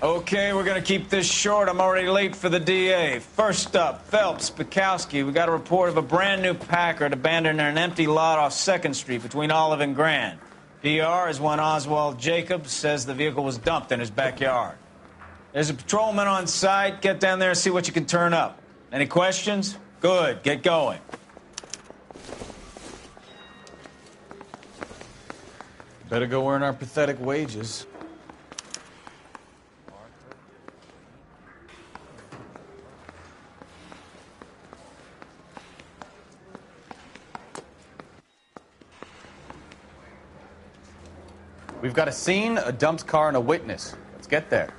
Okay, we're gonna keep this short. I'm already late for the DA. First up, Phelps, Bukowski. We got a report of a brand new Packard abandoned in an empty lot off 2nd Street between Olive and Grand. PR is one Oswald Jacobs says the vehicle was dumped in his backyard. There's a patrolman on site. Get down there and see what you can turn up. Any questions? Good, get going. Better go earn our pathetic wages. We've got a scene, a dumped car, and a witness. Let's get there.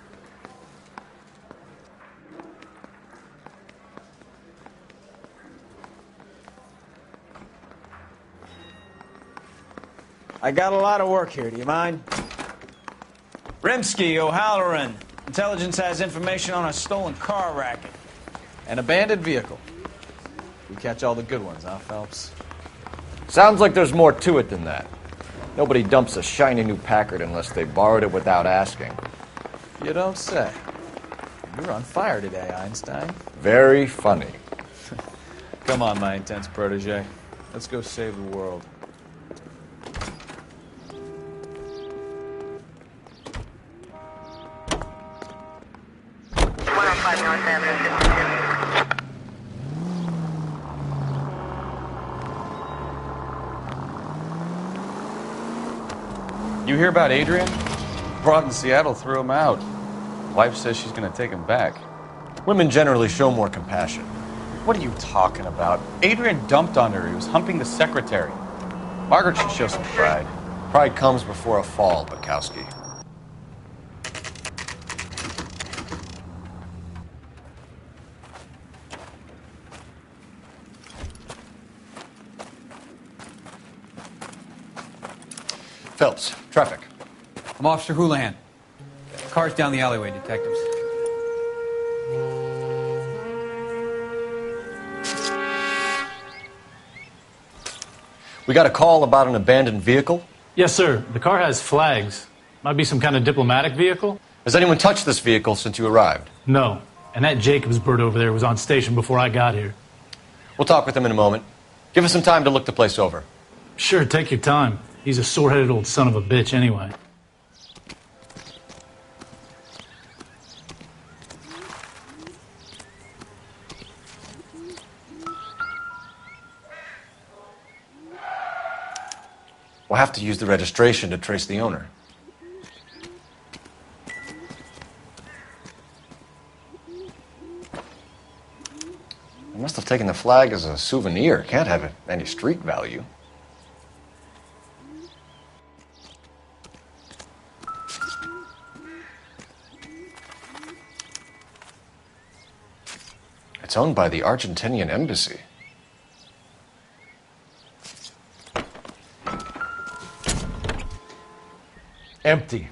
I got a lot of work here. Do you mind? Rimsky, O'Halloran. Intelligence has information on a stolen car racket. An abandoned vehicle. We catch all the good ones, huh, Phelps? Sounds like there's more to it than that. Nobody dumps a shiny new Packard unless they borrowed it without asking. You don't say. You're on fire today, Einstein. Very funny. Come on, my intense protege. Let's go save the world. You hear about Adrian? Broad in Seattle threw him out. Wife says she's going to take him back. Women generally show more compassion. What are you talking about? Adrian dumped on her. He was humping the secretary. Margaret should show some pride. Pride comes before a fall, Bukowski. Phelps, traffic. I'm Officer Houlihan. Car's down the alleyway, detectives. We got a call about an abandoned vehicle. Yes, sir. The car has flags. Might be some kind of diplomatic vehicle. Has anyone touched this vehicle since you arrived? No. And that Jacobs bird over there was on station before I got here. We'll talk with him in a moment. Give us some time to look the place over. Sure, take your time. He's a sore-headed old son of a bitch anyway. We'll have to use the registration to trace the owner. They must have taken the flag as a souvenir. Can't have any street value. It's owned by the Argentinian embassy. Empty.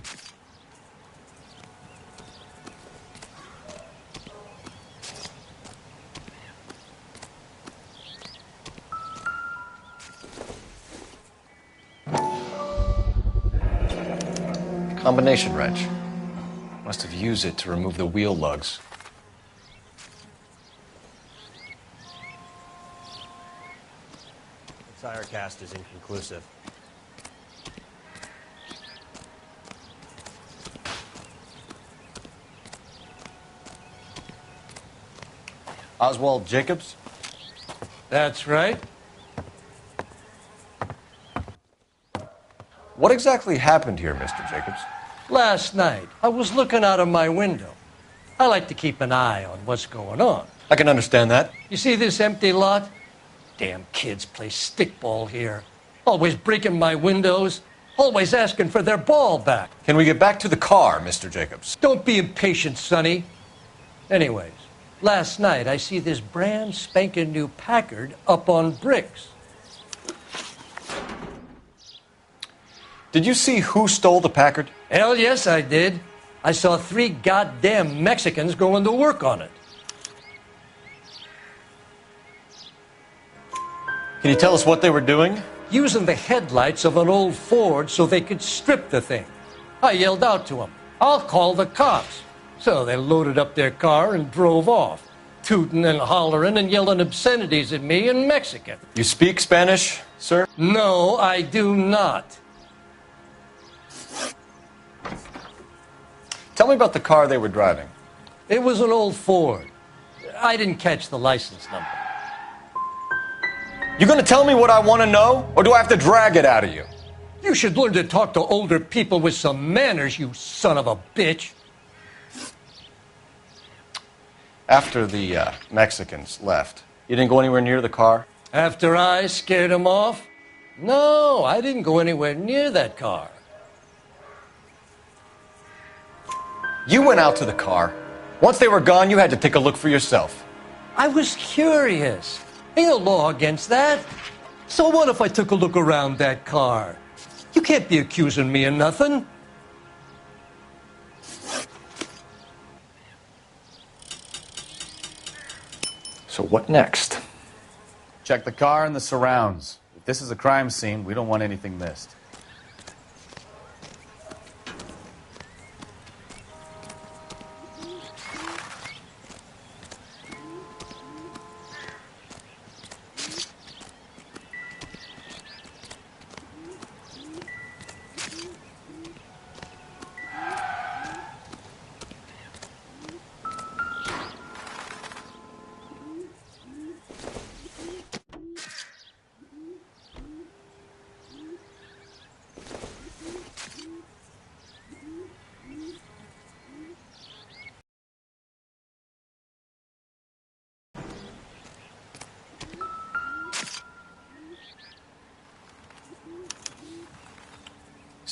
Combination wrench. Must have used it to remove the wheel lugs. The tire cast is inconclusive. Oswald Jacobs? That's right. What exactly happened here, Mr. Jacobs? Last night, I was looking out of my window. I like to keep an eye on what's going on. I can understand that. You see this empty lot? Damn kids play stickball here. Always breaking my windows. Always asking for their ball back. Can we get back to the car, Mr. Jacobs? Don't be impatient, Sonny. Anyways, last night I see this brand spanking new Packard up on bricks. Did you see who stole the Packard? Hell yes, I did. I saw 3 goddamn Mexicans going to work on it. Can you tell us what they were doing? Using the headlights of an old Ford so they could strip the thing. I yelled out to them, "I'll call the cops." So they loaded up their car and drove off, tooting and hollering and yelling obscenities at me in Mexican. You speak Spanish, sir? No, I do not. Tell me about the car they were driving. It was an old Ford. I didn't catch the license number. You gonna tell me what I want to know, or do I have to drag it out of you? You should learn to talk to older people with some manners, you son of a bitch. After the Mexicans left, you didn't go anywhere near the car? After I scared him off? No, I didn't go anywhere near that car. You went out to the car. Once they were gone, you had to take a look for yourself. I was curious. Ain't no law against that. So what if I took a look around that car? You can't be accusing me of nothing. So what next? Check the car and the surrounds. If this is a crime scene, we don't want anything missed.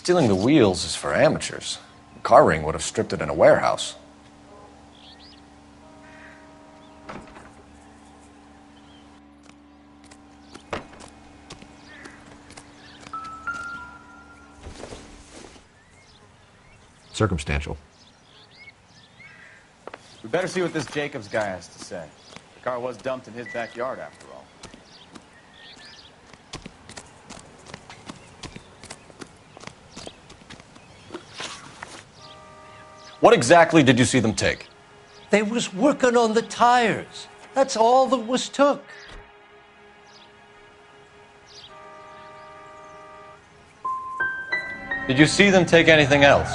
Stealing the wheels is for amateurs. The car ring would have stripped it in a warehouse. Circumstantial. We better see what this Jacobs guy has to say. The car was dumped in his backyard, after all. What exactly did you see them take? They was working on the tires. That's all that was took. Did you see them take anything else?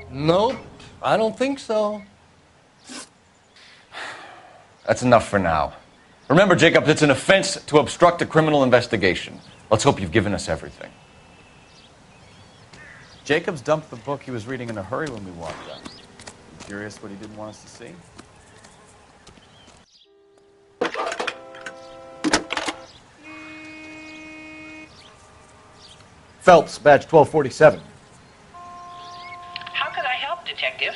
Nope, I don't think so. That's enough for now. Remember, Jacob, it's an offense to obstruct a criminal investigation. Let's hope you've given us everything. Jacobs dumped the book he was reading in a hurry when we walked up. You curious what he didn't want us to see? Phelps, badge 1247. How could I help, Detective?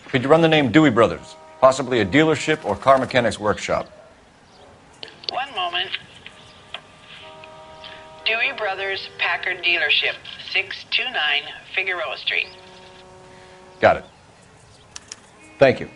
Could you run the name Dewey Brothers? Possibly a dealership or car mechanics workshop. One moment. Dewey Brothers Packard Dealership, 629 Figueroa Street. Got it. Thank you.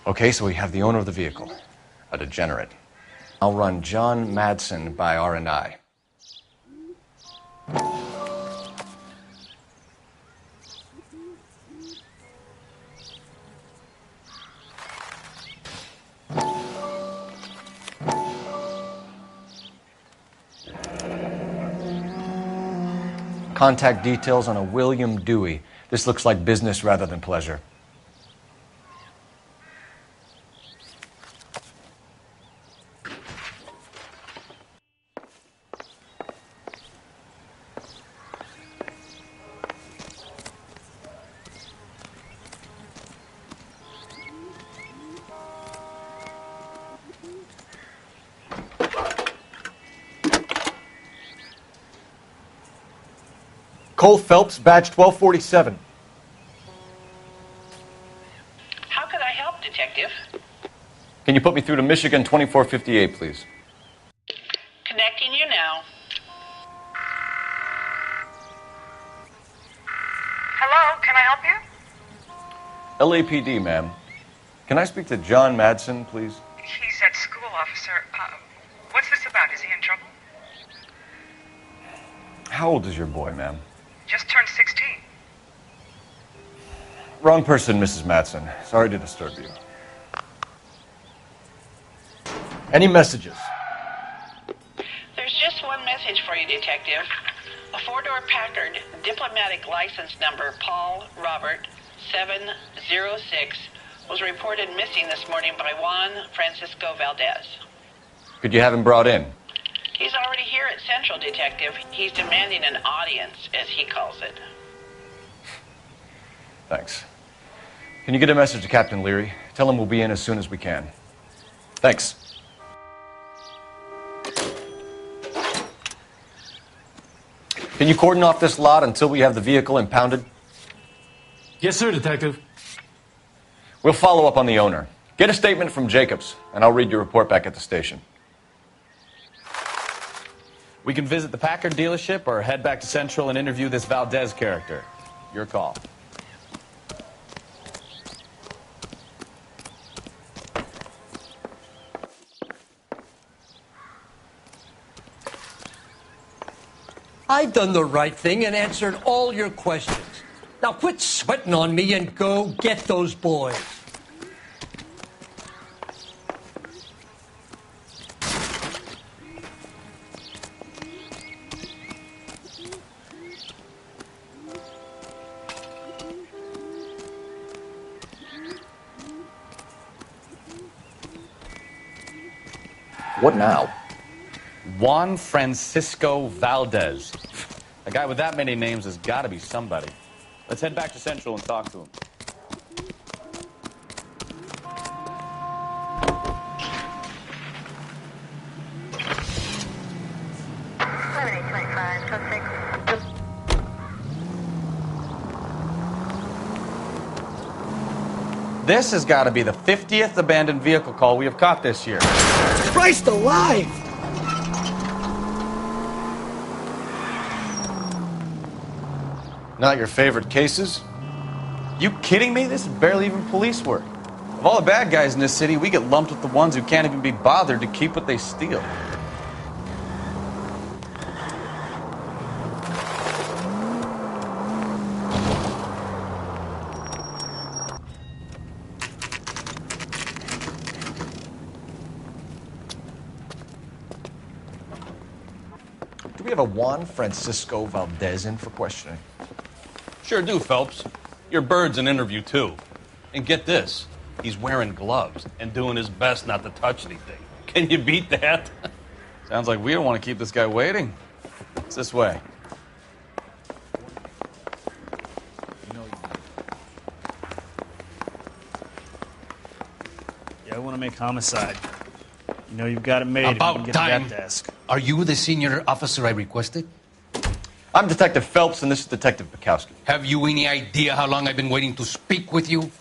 Okay, so we have the owner of the vehicle, a degenerate. I'll run John Madsen by R&I. Contact details on a William Dewey. This looks like business rather than pleasure. Cole Phelps, badge 1247. How could I help, Detective? Can you put me through to Michigan 2458, please? Connecting you now. Hello, can I help you? LAPD, ma'am. Can I speak to John Madsen, please? He's at school, officer. What's this about? Is he in trouble? How old is your boy, ma'am? Just turned 16. Wrong person, Mrs. Madsen. Sorry to disturb you. Any messages? There's just one message for you, Detective. A four-door Packard, diplomatic license number Paul Robert 706, was reported missing this morning by Juan Francisco Valdez. Could you have him brought in? He's already here at Central, Detective. He's demanding an audience, as he calls it. Thanks. Can you get a message to Captain Leary? Tell him we'll be in as soon as we can. Thanks. Can you cordon off this lot until we have the vehicle impounded? Yes, sir, Detective. We'll follow up on the owner. Get a statement from Jacobs, and I'll read your report back at the station. We can visit the Packard dealership or head back to Central and interview this Valdez character. Your call. I've done the right thing and answered all your questions. Now quit sweating on me and go get those boys. What now? Juan Francisco Valdez. A guy with that many names has got to be somebody. Let's head back to Central and talk to him. This has got to be the 50th abandoned vehicle call we have caught this year. Christ alive! Not your favorite cases? You kidding me? This is barely even police work. Of all the bad guys in this city, we get lumped with the ones who can't even be bothered to keep what they steal. Do we have a Juan Francisco Valdez in for questioning? Sure do, Phelps. Your bird's an interview, too. And get this, he's wearing gloves and doing his best not to touch anything. Can you beat that? Sounds like we don't want to keep this guy waiting. It's this way. Yeah, I want to make homicide. You know you've got it made if you About can get time. to that desk. Are you the senior officer I requested? I'm Detective Phelps, and this is Detective Bukowski. Have you any idea how long I've been waiting to speak with you?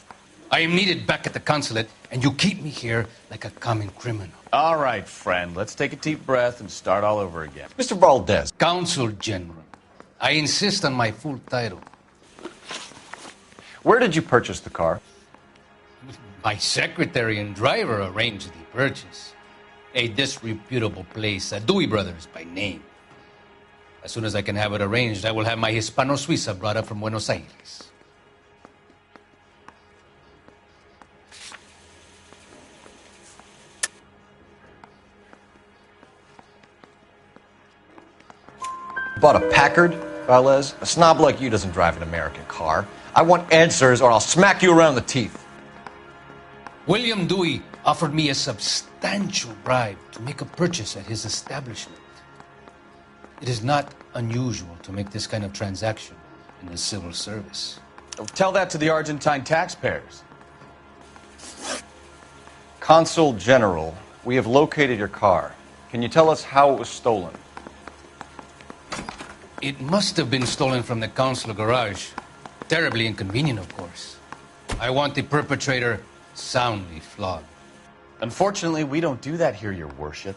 I am needed back at the consulate, and you keep me here like a common criminal. All right, friend. Let's take a deep breath and start all over again. Mr. Valdez. Consul General. I insist on my full title. Where did you purchase the car? My secretary and driver arranged the purchase. a disreputable place, Dewey Brothers by name. As soon as I can have it arranged, I will have my Hispano Suiza brought up from Buenos Aires. Bought a Packard, Valdez? A snob like you doesn't drive an American car. I want answers or I'll smack you around the teeth. William Dewey offered me a substantial bribe to make a purchase at his establishment. It is not unusual to make this kind of transaction in the civil service. Tell that to the Argentine taxpayers. Consul General, we have located your car. Can you tell us how it was stolen? It must have been stolen from the consular garage. Terribly inconvenient, of course. I want the perpetrator soundly flogged. Unfortunately, we don't do that here, Your Worship.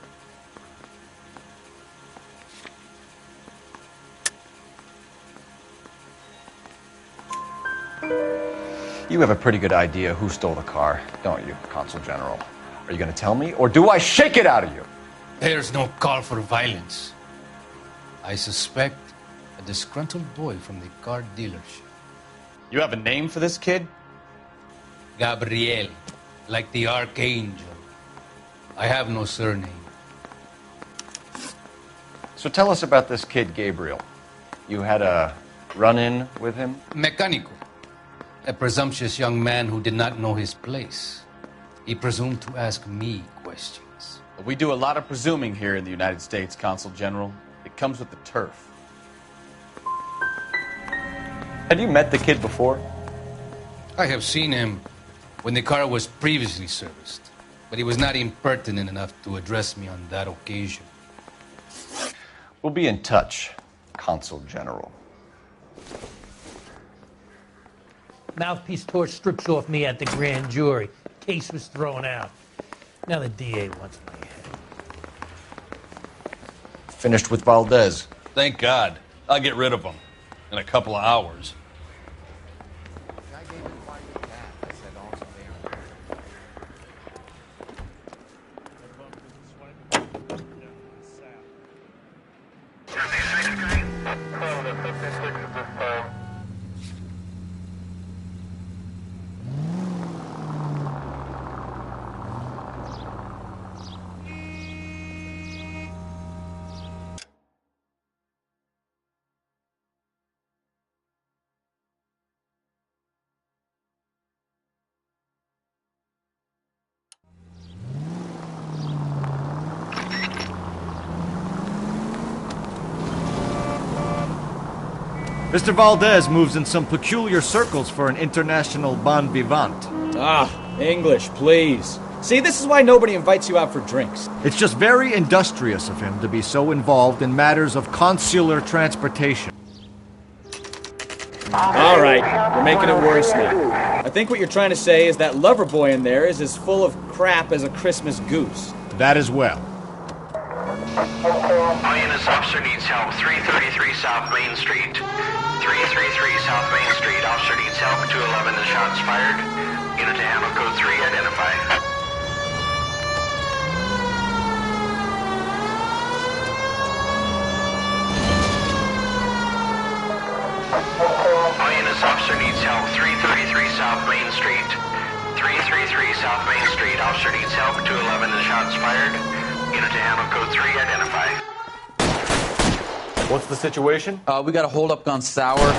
You have a pretty good idea who stole the car, don't you, Consul General? Are you going to tell me, or do I shake it out of you? There's no call for violence. I suspect a disgruntled boy from the car dealership. You have a name for this kid? Gabriel, like the archangel. I have no surname. So tell us about this kid, Gabriel. You had a run-in with him? Mecánico. A presumptuous young man who did not know his place. He presumed to ask me questions. We do a lot of presuming here in the United States, Consul General. It comes with the turf. Had you met the kid before? I have seen him when the car was previously serviced, but he was not impertinent enough to address me on that occasion. We'll be in touch, Consul General. Mouthpiece tore strips off me at the grand jury. Case was thrown out. Now the DA wants my head. Finished with Valdez. Thank God. I'll get rid of him in a couple of hours. Mr. Valdez moves in some peculiar circles for an international bon vivant. Ah, English, please. See, this is why nobody invites you out for drinks. It's just very industrious of him to be so involved in matters of consular transportation. All right, you're making it worse now. I think what you're trying to say is that lover boy in there is as full of crap as a Christmas goose. That as well. Lioness officer needs help. 333 South Main Street. 333 South Main Street. Officer needs help. 211 the shots fired. Unit to handle code 3 identified. Lioness officer needs help. 333 South Main Street. 333 South Main Street. Officer needs help. 211 the shots fired. Unit to handle code 3 identified. What's the situation? We got a hold-up gun sour.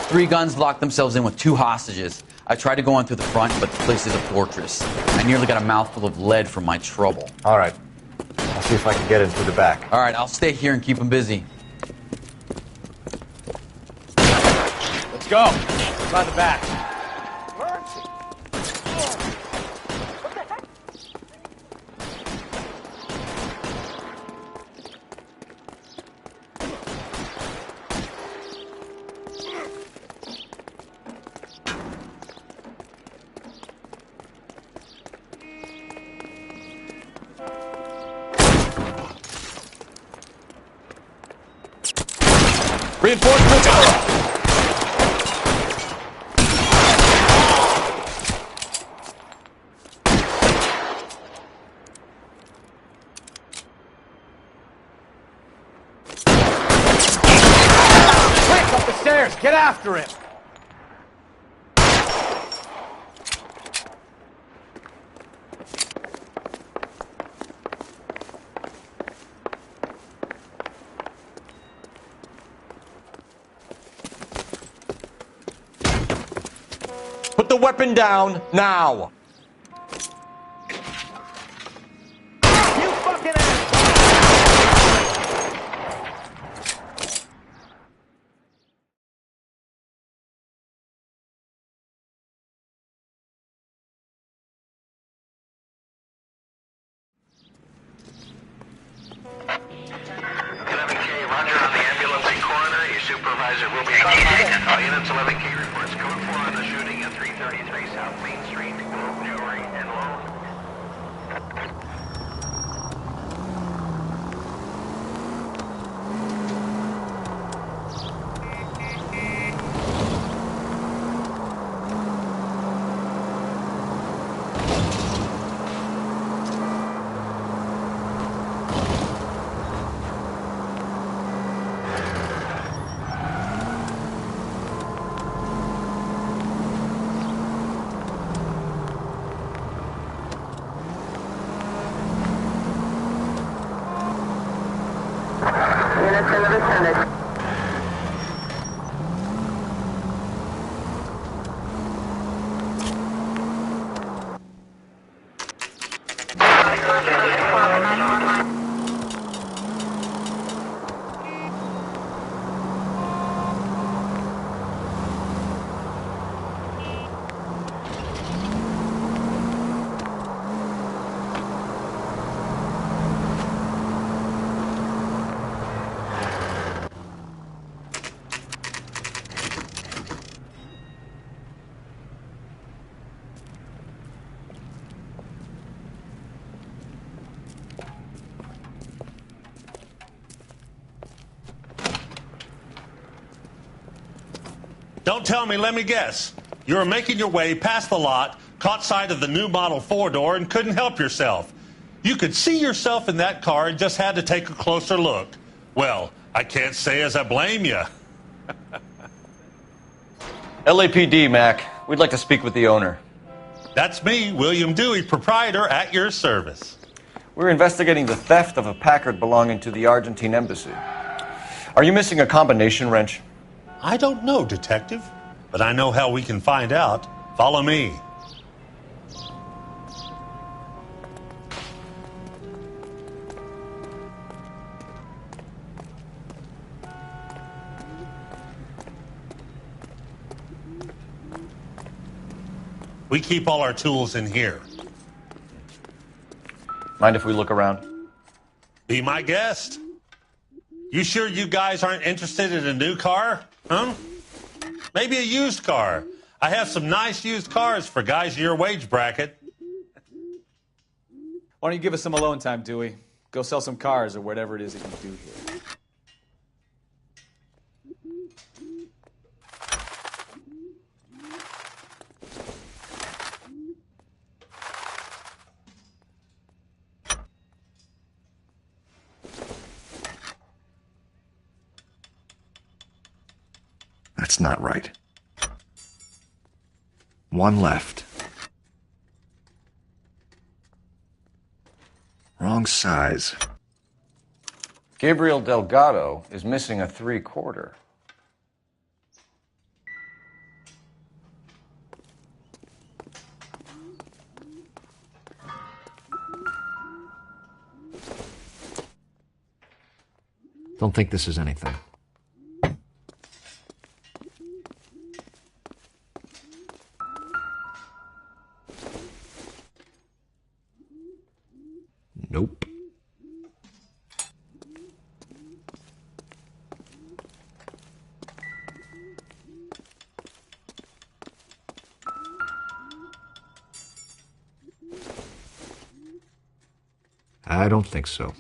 3 guns locked themselves in with 2 hostages. I tried to go on through the front, but the place is a fortress. I nearly got a mouthful of lead from my trouble. All right. I'll see if I can get in through the back. All right, I'll stay here and keep them busy. Let's go. Inside the back. Reinforcements up! Get after him! Put the weapon down, now! You fucking ass! Roger on the ambulance and coroner. Your supervisor will be contacted. All units 11K reports code 4 on the shooting at 333 South Main Street, Globe Jewelry and Loan. Units in the vicinity. Don't tell me, let me guess. You were making your way past the lot, caught sight of the new model four-door, and couldn't help yourself. You could see yourself in that car and just had to take a closer look. Well, I can't say as I blame you. LAPD, Mac. We'd like to speak with the owner. That's me, William Dewey, proprietor, at your service. We're investigating the theft of a Packard belonging to the Argentine embassy. Are you missing a combination wrench? I don't know, Detective, but I know how we can find out. Follow me. We keep all our tools in here. Mind if we look around? Be my guest. You sure you guys aren't interested in a new car? Huh? Maybe a used car. I have some nice used cars for guys in your wage bracket. Why don't you give us some alone time, Dewey? Go sell some cars or whatever it is that you do here. That's not right. One left. Wrong size. Gabriel Delgado is missing a 3/4. Don't think this is anything. Nope. I don't think so.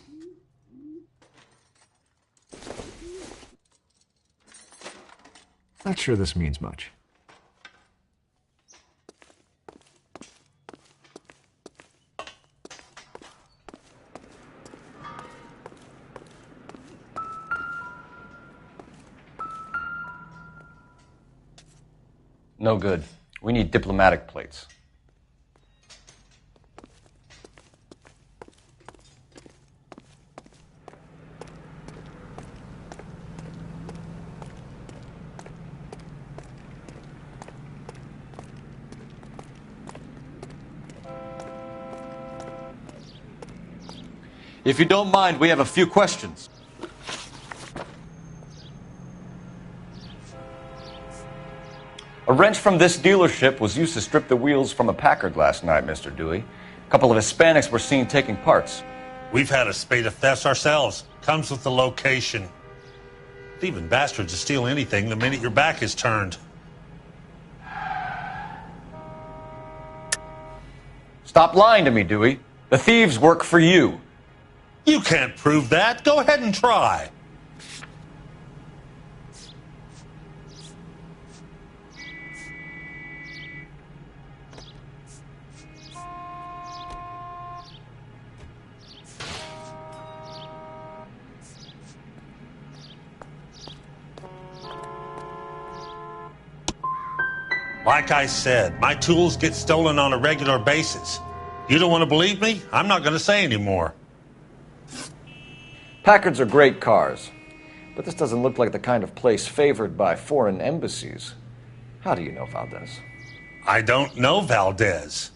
Not sure this means much. No good. We need diplomatic plates. If you don't mind, we have a few questions. A wrench from this dealership was used to strip the wheels from a Packard last night, Mr. Dewey. A couple of Hispanics were seen taking parts. We've had a spate of thefts ourselves. Comes with the location. Thieving bastards to steal anything the minute your back is turned. Stop lying to me, Dewey. The thieves work for you. You can't prove that. Go ahead and try. Like I said, my tools get stolen on a regular basis. You don't want to believe me? I'm not going to say anymore. Packards are great cars, but this doesn't look like the kind of place favored by foreign embassies. How do you know Valdez? I don't know Valdez.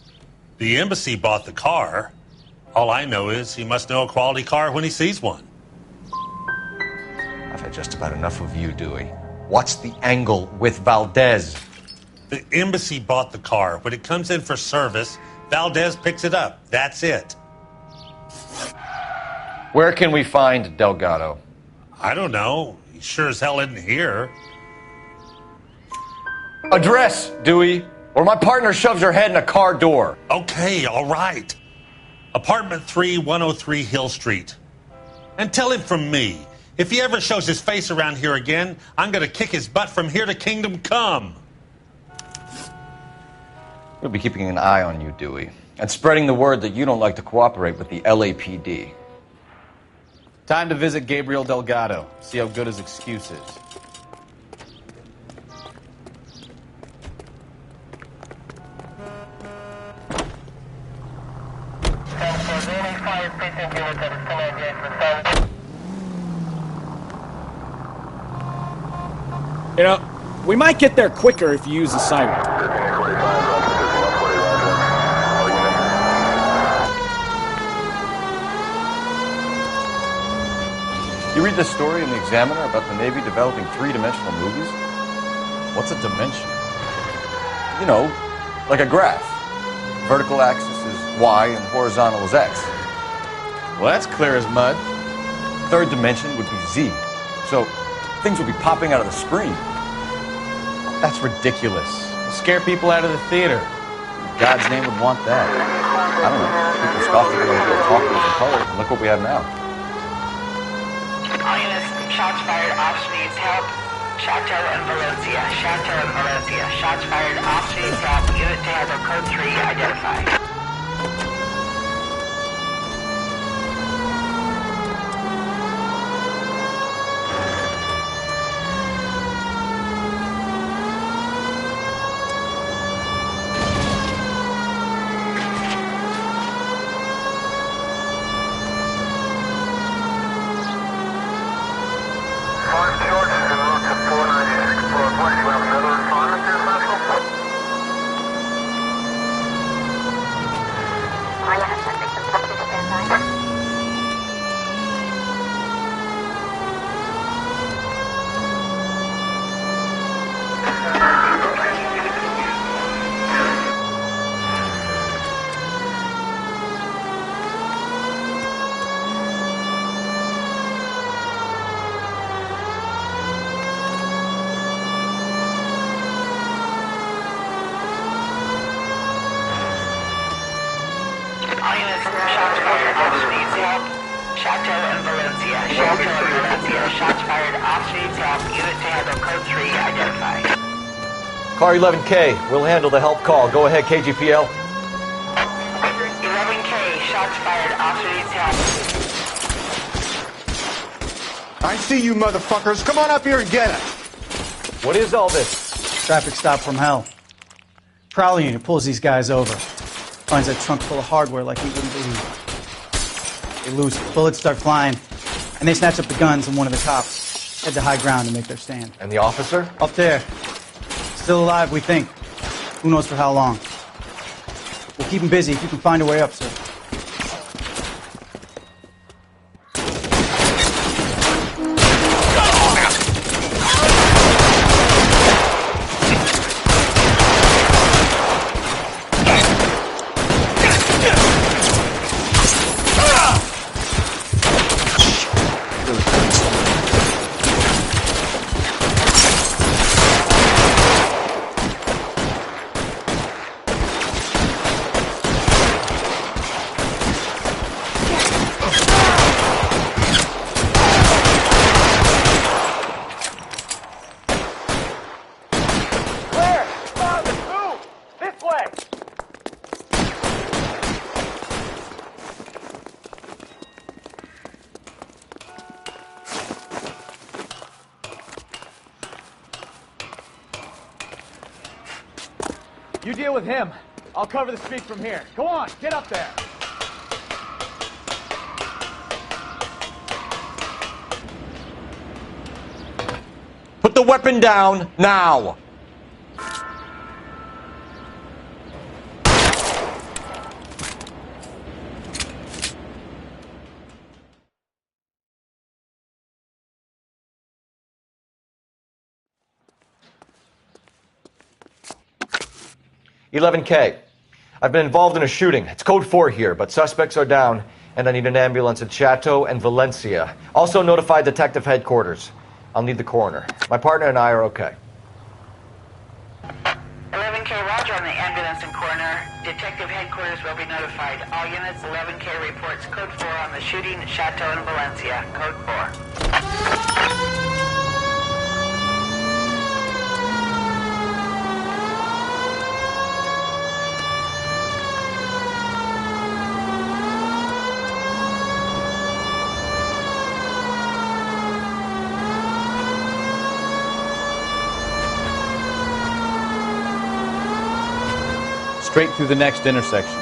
The embassy bought the car. All I know is he must know a quality car when he sees one. I've had just about enough of you, Dewey. What's the angle with Valdez? The embassy bought the car. When it comes in for service, Valdez picks it up. That's it. Where can we find Delgado? I don't know. He sure as hell isn't here. Address, Dewey, or my partner shoves her head in a car door. Okay, all right. Apartment 3, 103 Hill Street. And tell him from me, if he ever shows his face around here again, I'm going to kick his butt from here to Kingdom Come. We'll be keeping an eye on you, Dewey, and spreading the word that you don't like to cooperate with the LAPD. Time to visit Gabriel Delgado, see how good his excuse is. You know, we might get there quicker if you use the siren. You read this story in the Examiner about the Navy developing three-dimensional movies? What's a dimension? You know, like a graph. Vertical axis is Y and horizontal is X. Well, that's clear as mud. Third dimension would be Z. So things would be popping out of the screen. That's ridiculous. It'll scare people out of the theater. In God's name would want that. I don't know. People scoffed at the idea of talking in color, and look what we have now. All units, shots fired, off needs help. Chateau and Valencia. Chateau and Valencia. Shots fired, off needs help. Unit to handle code 3 identified. Car 11K, we'll handle the help call. Go ahead, KGPL. 11K, shots fired, officer needs help. I see you motherfuckers. Come on up here and get it. What is all this? Traffic stop from hell. Prowler unit pulls these guys over. Finds that trunk full of hardware like he wouldn't believe. They lose it. Bullets start flying, and they snatch up the guns, and one of the cops head to high ground to make their stand. And the officer? Up there. Still alive, we think. Who knows for how long. We'll keep him busy if you can find a way up, sir. You deal with him. I'll cover the street from here. Go on, get up there. Put the weapon down, now! "11K. I've been involved in a shooting. It's code 4 here, but suspects are down, and I need an ambulance in Chateau and Valencia. Also notify Detective Headquarters. I'll need the coroner. My partner and I are okay." 11K, roger on the ambulance and coroner. Detective Headquarters will be notified. All units, 11K reports code 4 on the shooting at Chateau and Valencia. Code 4. Straight through the next intersection.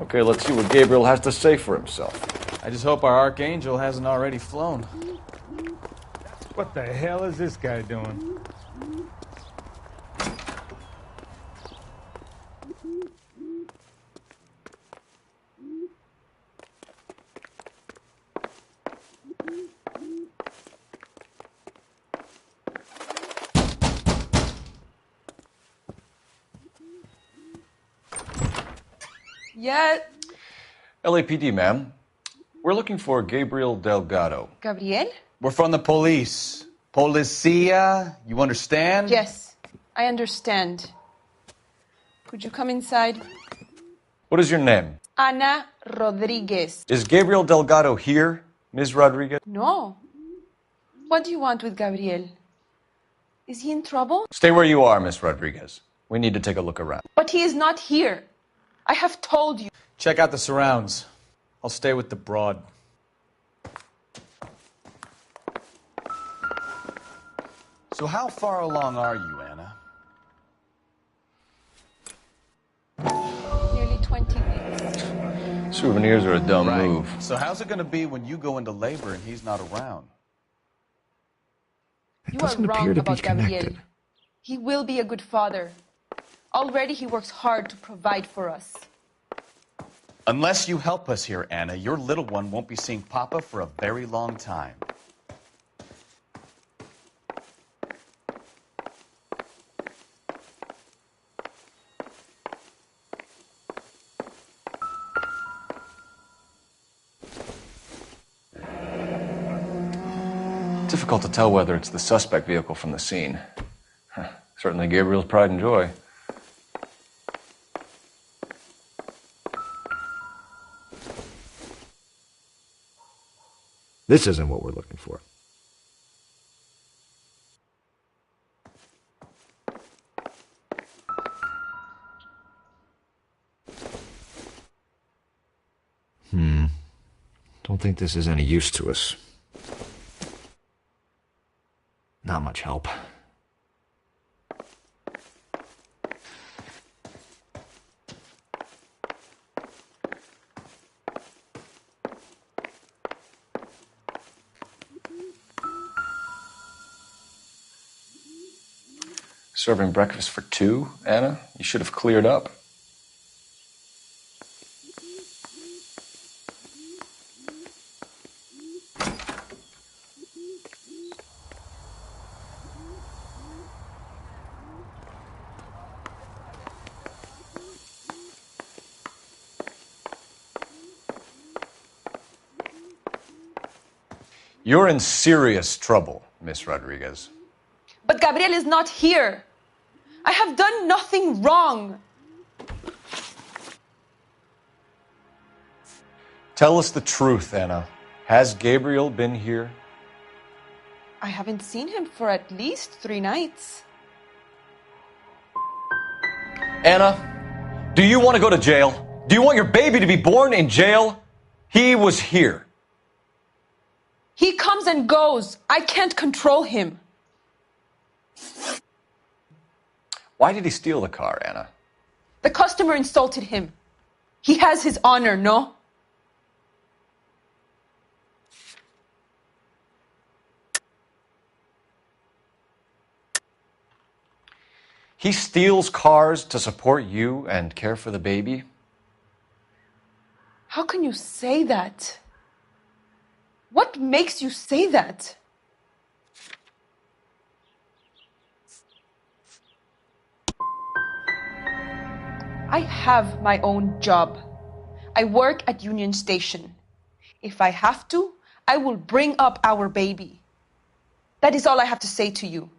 Okay, let's see what Gabriel has to say for himself. I just hope our archangel hasn't already flown. What the hell is this guy doing? Yeah. LAPD, ma'am. We're looking for Gabriel Delgado. Gabriel? We're from the police. Policia, you understand? Yes, I understand. Could you come inside? What is your name? Ana Rodriguez. Is Gabriel Delgado here, Ms. Rodriguez? No. What do you want with Gabriel? Is he in trouble? Stay where you are, Ms. Rodriguez. We need to take a look around. But he is not here. I have told you. Check out the surrounds. I'll stay with the broad. So how far along are you, Anna? Nearly 20 weeks. Souvenirs are a dumb Right. move. So how's it going to be when you go into labor and he's not around? You are wrong about Gabriel. He will be a good father. Already he works hard to provide for us. Unless you help us here, Anna, your little one won't be seeing Papa for a very long time. Difficult to tell whether it's the suspect vehicle from the scene. Certainly Gabriel's pride and joy. This isn't what we're looking for. Don't think this is any use to us. Not much help. Serving breakfast for two, Anna? You should have cleared up. You're in serious trouble, Miss Rodriguez. But Gabriel is not here. I have done nothing wrong. Tell us the truth, Anna. Has Gabriel been here? I haven't seen him for at least 3 nights. Anna, do you want to go to jail? Do you want your baby to be born in jail? He was here. He comes and goes. I can't control him. Why did he steal the car, Anna? The customer insulted him. He has his honor, no? He steals cars to support you and care for the baby? How can you say that? What makes you say that? I have my own job. I work at Union Station. If I have to, I will bring up our baby. That is all I have to say to you.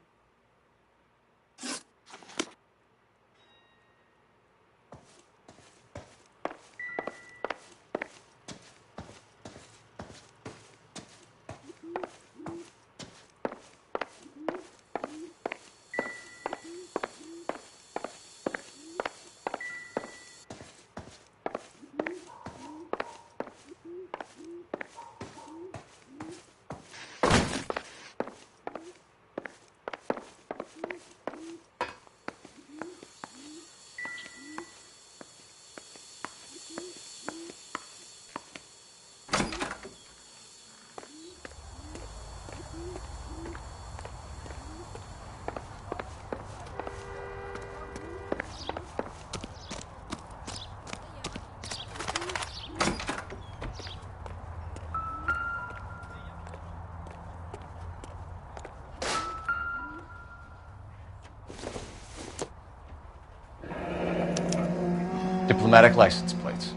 Diplomatic license plates.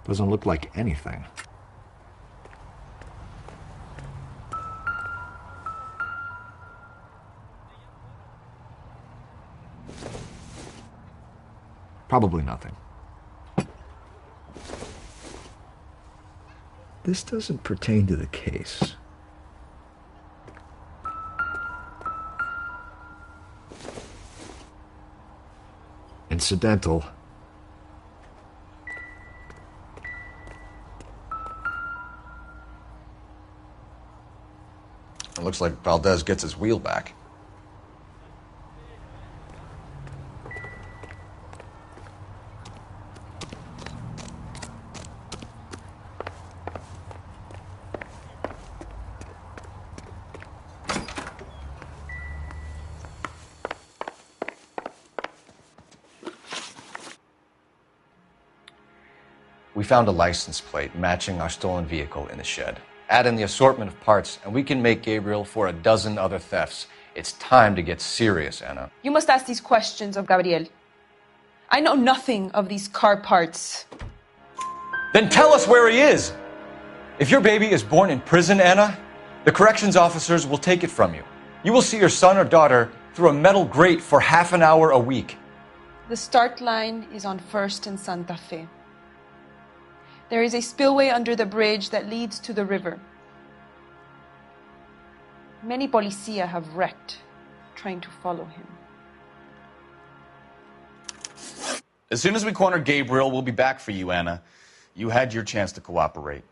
Doesn't look like anything. Probably nothing. This doesn't pertain to the case. Incidental. It looks like Valdez gets his wheel back. We found a license plate matching our stolen vehicle in the shed. Add in the assortment of parts, and we can make Gabriel for a dozen other thefts. It's time to get serious, Anna. You must ask these questions of Gabriel. I know nothing of these car parts. Then tell us where he is! If your baby is born in prison, Anna, the corrections officers will take it from you. You will see your son or daughter through a metal grate for half an hour a week. The start line is on 1st and Santa Fe. There is a spillway under the bridge that leads to the river. Many policia have wrecked trying to follow him. As soon as we corner Gabriel, we'll be back for you, Anna. You had your chance to cooperate.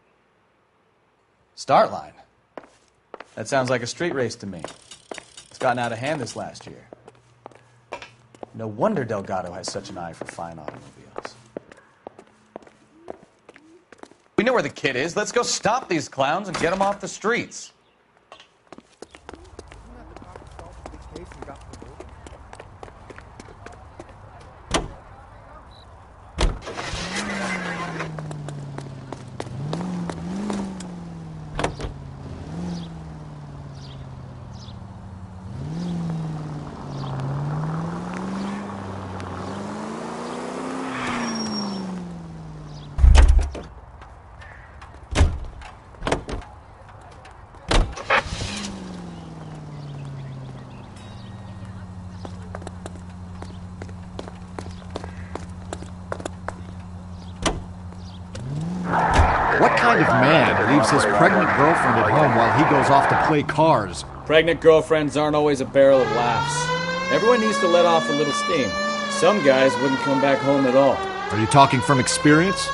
Start line. That sounds like a street race to me. It's gotten out of hand this last year. No wonder Delgado has such an eye for fine automobiles. We know where the kid is. Let's go stop these clowns and get them off the streets. What kind of man leaves his pregnant girlfriend at home while he goes off to play cars? Pregnant girlfriends aren't always a barrel of laughs. Everyone needs to let off a little steam. Some guys wouldn't come back home at all. Are you talking from experience?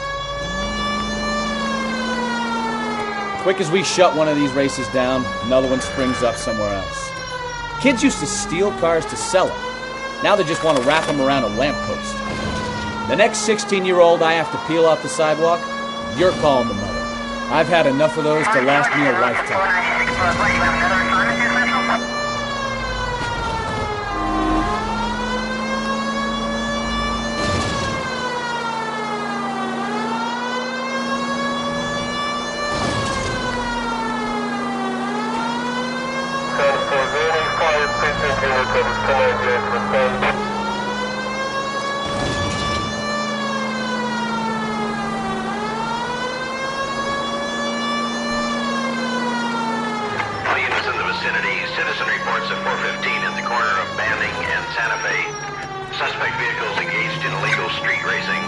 Quick as we shut one of these races down, another one springs up somewhere else. Kids used to steal cars to sell them. Now they just want to wrap them around a lamppost. The next 16-year-old I have to peel off the sidewalk, you're calling the mother. I've had enough of those to last me a lifetime. Citizen reports at 415 at the corner of Banning and Santa Fe. Suspect vehicles engaged in illegal street racing.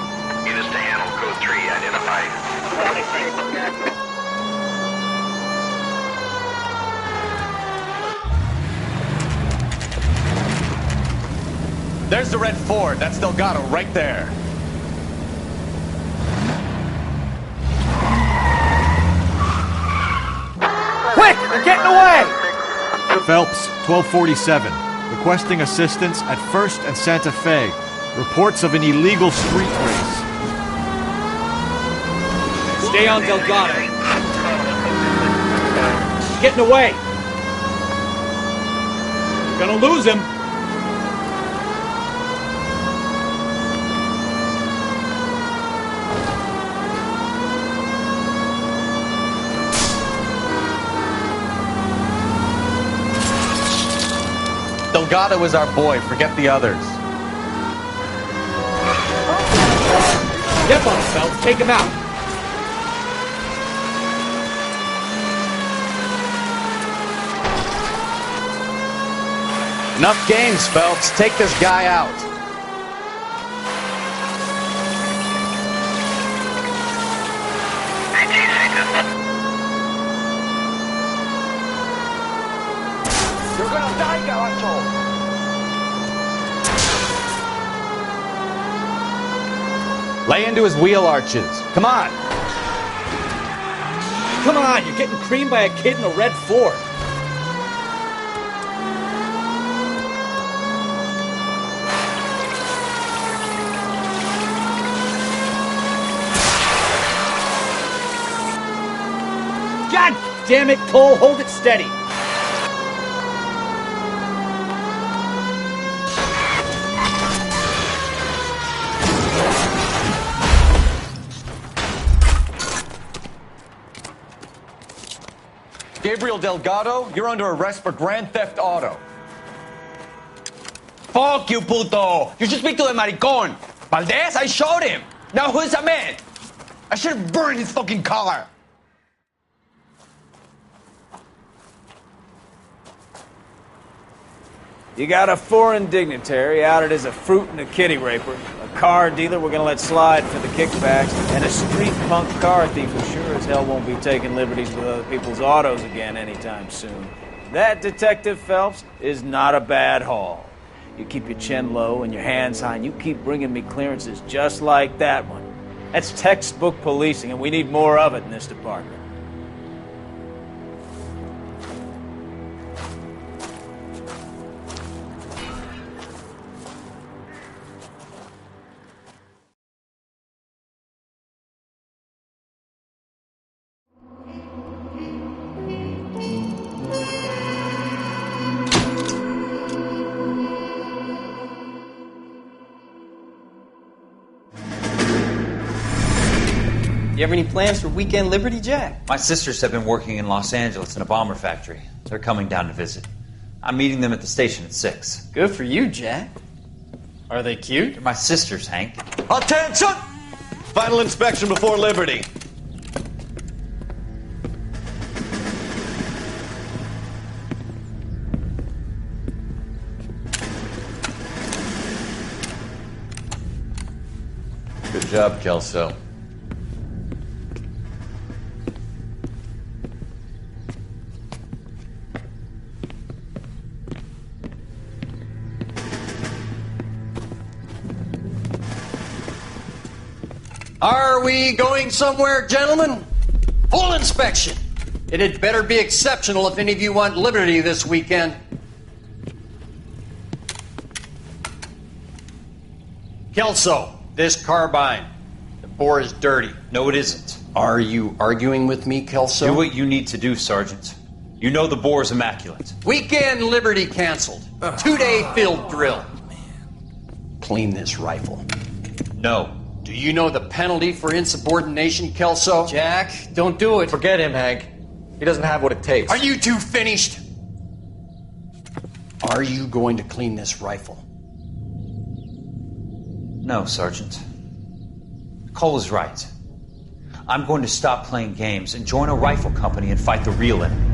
Units to handle code 3 identified. There's the red Ford. That's Delgado right there. Quick! They're getting away! Phelps, 1247. Requesting assistance at 1st and Santa Fe. Reports of an illegal street race. Stay on Delgado. He's getting away. You're gonna lose him. Delgado is our boy. Forget the others. Get on, Phelps. Take him out. Enough games, Phelps. Take this guy out. You're gonna die, Galacho! Lay into his wheel arches. Come on. Come on, you're getting creamed by a kid in a red Ford. God damn it, Cole, hold it steady. Gabriel Delgado, you're under arrest for grand theft auto. Fuck you, puto! You should speak to the maricon. Valdez, I showed him. Now who's the man? I should have burned his fucking car. You got a foreign dignitary outed as a fruit and a kitty raper, a car dealer we're gonna let slide for the kickbacks, and a street punk car thief who sure as hell won't be taking liberties with other people's autos again anytime soon. That, Detective Phelps, is not a bad haul. You keep your chin low and your hands high, and you keep bringing me clearances just like that one. That's textbook policing, and we need more of it in this department. You have any plans for weekend Liberty, Jack? My sisters have been working in Los Angeles in a bomber factory. They're coming down to visit. I'm meeting them at the station at 6. Good for you, Jack. Are they cute? They're my sisters, Hank. Attention! Final inspection before Liberty. Good job, Kelso. Are we going somewhere, gentlemen? Full inspection. It had better be exceptional if any of you want liberty this weekend. Kelso, this carbine. The bore is dirty. No, it isn't. Are you arguing with me, Kelso? Do what you need to do, Sergeant. You know the bore is immaculate. Weekend Liberty canceled. 2-day field drill. Clean this rifle. No. Do you know the penalty for insubordination, Kelso? Jack, don't do it. Forget him, Hank. He doesn't have what it takes. Are you two finished? Are you going to clean this rifle? No, Sergeant. Cole is right. I'm going to stop playing games and join a rifle company and fight the real enemy.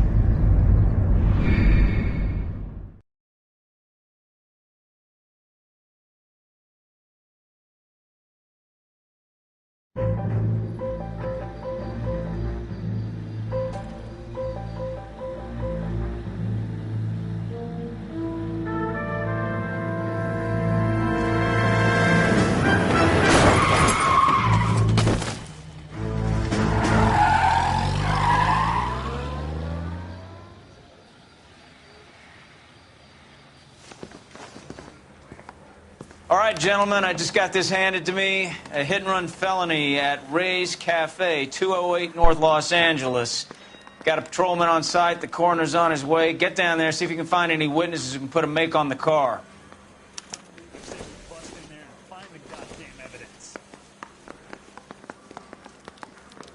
All right, gentlemen, I just got this handed to me. A hit-and-run felony at Ray's Cafe, 208 North Los Angeles. Got a patrolman on site. The coroner's on his way. Get down there, see if you can find any witnesses who can put a make on the car.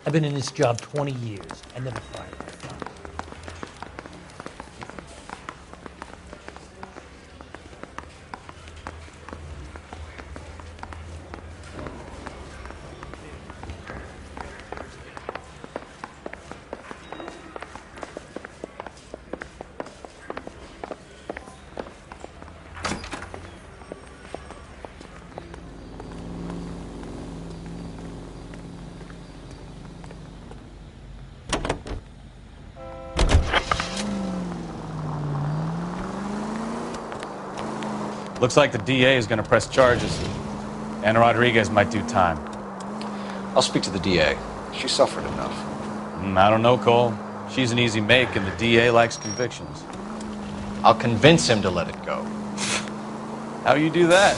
I've been in this job 20 years. I never fired my thumb. Looks like the DA is going to press charges. And Rodriguez might do time. I'll speak to the DA. She suffered enough. I don't know, Cole. She's an easy make, and the DA likes convictions. I'll convince him to let it go. How you do that?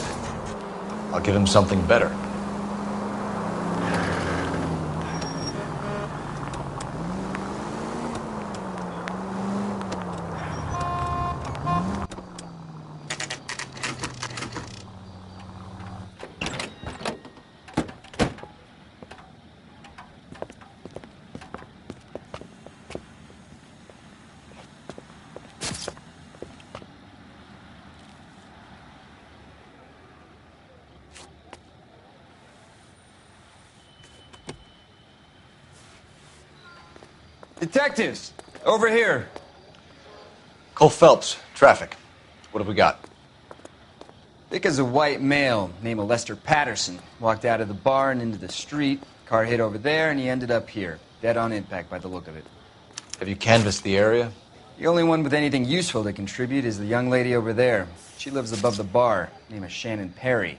I'll give him something better. Detectives, over here. Cole Phelps, traffic. What have we got? Thick as a white male named Lester Patterson. Walked out of the bar and into the street. Car hit over there and he ended up here. Dead on impact by the look of it. Have you canvassed the area? The only one with anything useful to contribute is the young lady over there. She lives above the bar. Name is Shannon Perry.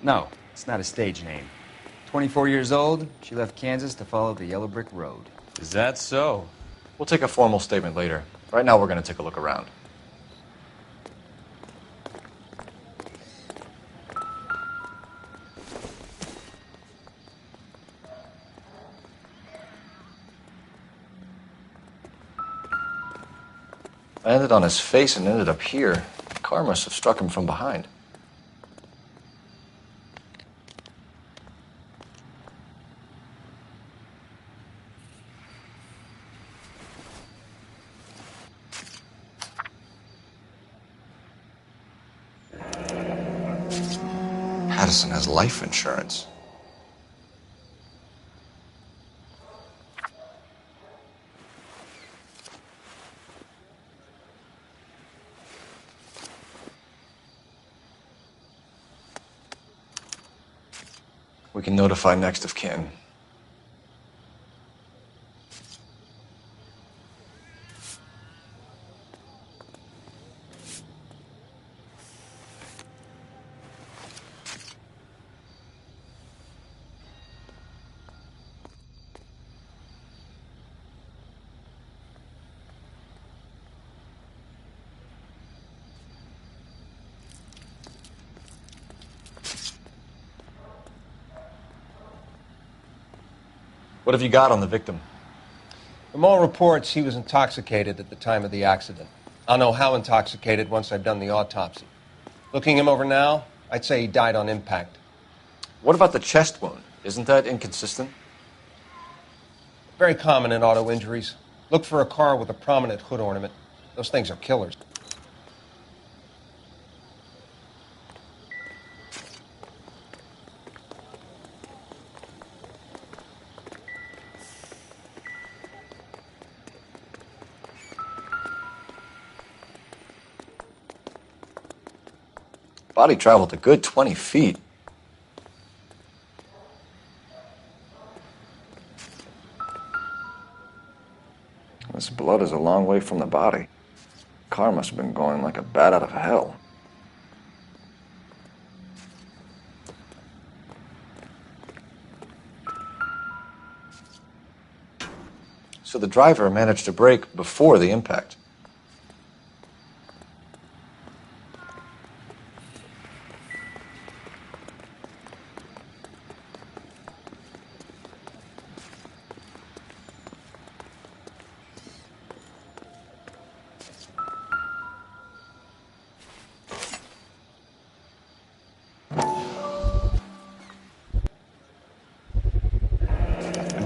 No, it's not a stage name. 24 years old, she left Kansas to follow the yellow brick road. Is that so? We'll take a formal statement later. Right now, we're going to take a look around. I landed on his face and ended up here. The car must have struck him from behind. Patterson has life insurance. We can notify next of kin. What have you got on the victim? From all reports, he was intoxicated at the time of the accident. I'll know how intoxicated once I've done the autopsy. Looking him over now, I'd say he died on impact. What about the chest wound? Isn't that inconsistent? Very common in auto injuries. Look for a car with a prominent hood ornament. Those things are killers. Body traveled a good 20 feet. This blood is a long way from the body. Car must have been going like a bat out of hell. So the driver managed to brake before the impact.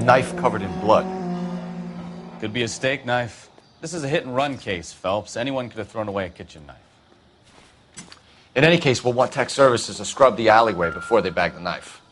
Knife covered in blood. Could be a steak knife. This is a hit-and-run case, Phelps. Anyone could have thrown away a kitchen knife. In any case, we'll want tech services to scrub the alleyway before they bag the knife.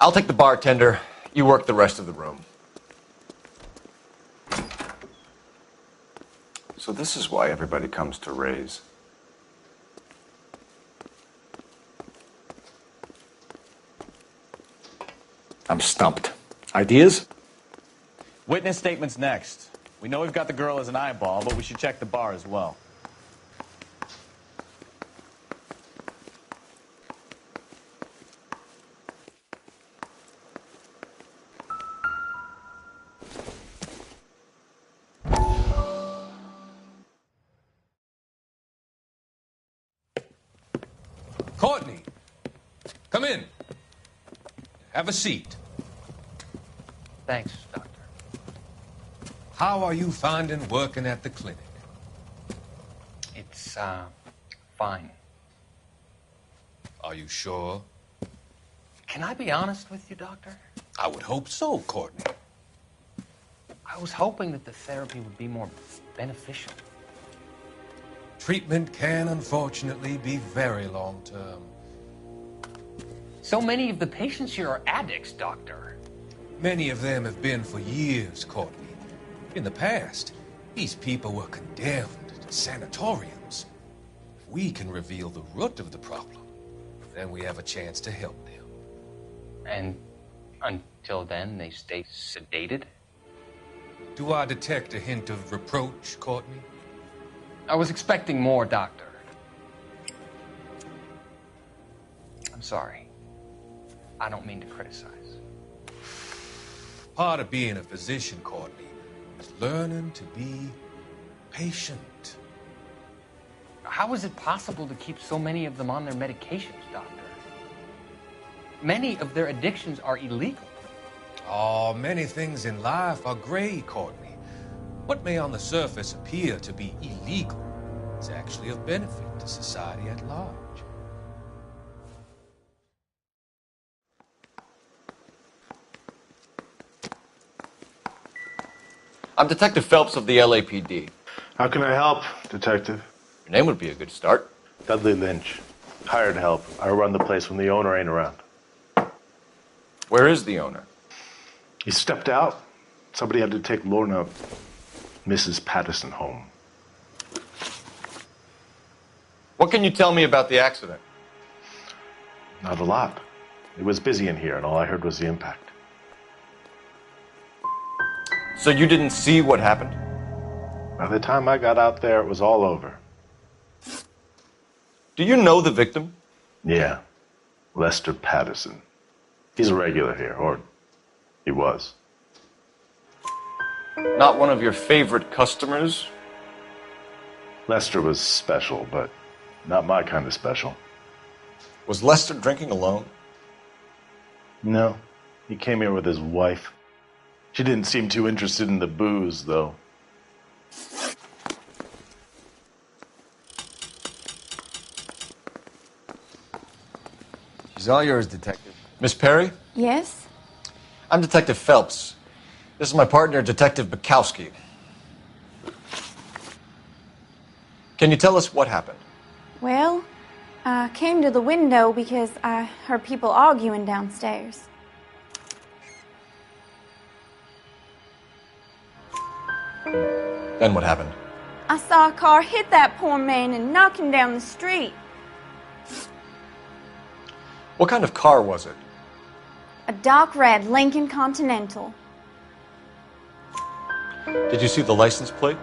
I'll take the bartender. You work the rest of the room. So this is why everybody comes to Ray's. I'm stumped. Ideas? Witness statements next. We know we've got the girl as an eyeball, but we should check the bar as well. Courtney, come in. Have a seat. Thanks, Doctor. How are you finding working at the clinic? It's, fine. Are you sure? Can I be honest with you, Doctor? I would hope so, Courtney. I was hoping that the therapy would be more beneficial. Treatment can, unfortunately, be very long-term. So many of the patients here are addicts, Doctor. Many of them have been for years, Courtney. In the past, these people were condemned to sanatoriums. If we can reveal the root of the problem, then we have a chance to help them. And until then, they stay sedated? Do I detect a hint of reproach, Courtney? I was expecting more, Doctor. I'm sorry. I don't mean to criticize. Part of being a physician, Courtney, is learning to be patient. How is it possible to keep so many of them on their medications, Doctor? Many of their addictions are illegal. Oh, many things in life are gray, Courtney. What may on the surface appear to be illegal is actually of benefit to society at large. I'm Detective Phelps of the LAPD. How can I help, Detective? Your name would be a good start. Dudley Lynch. Hired help. I run the place when the owner ain't around. Where is the owner? He stepped out. Somebody had to take Lorna, Mrs. Patterson, home. What can you tell me about the accident? Not a lot. It was busy in here, and all I heard was the impact. So you didn't see what happened? By the time I got out there, it was all over. Do you know the victim? Yeah. Lester Patterson. He's a regular here, or he was. Not one of your favorite customers? Lester was special, but not my kind of special. Was Lester drinking alone? No. He came here with his wife. She didn't seem too interested in the booze, though. She's all yours, Detective. Miss Perry? Yes? I'm Detective Phelps. This is my partner, Detective Bukowski. Can you tell us what happened? Well, I came to the window because I heard people arguing downstairs. Then what happened? I saw a car hit that poor man and knock him down the street. What kind of car was it? A dark red Lincoln Continental. Did you see the license plate?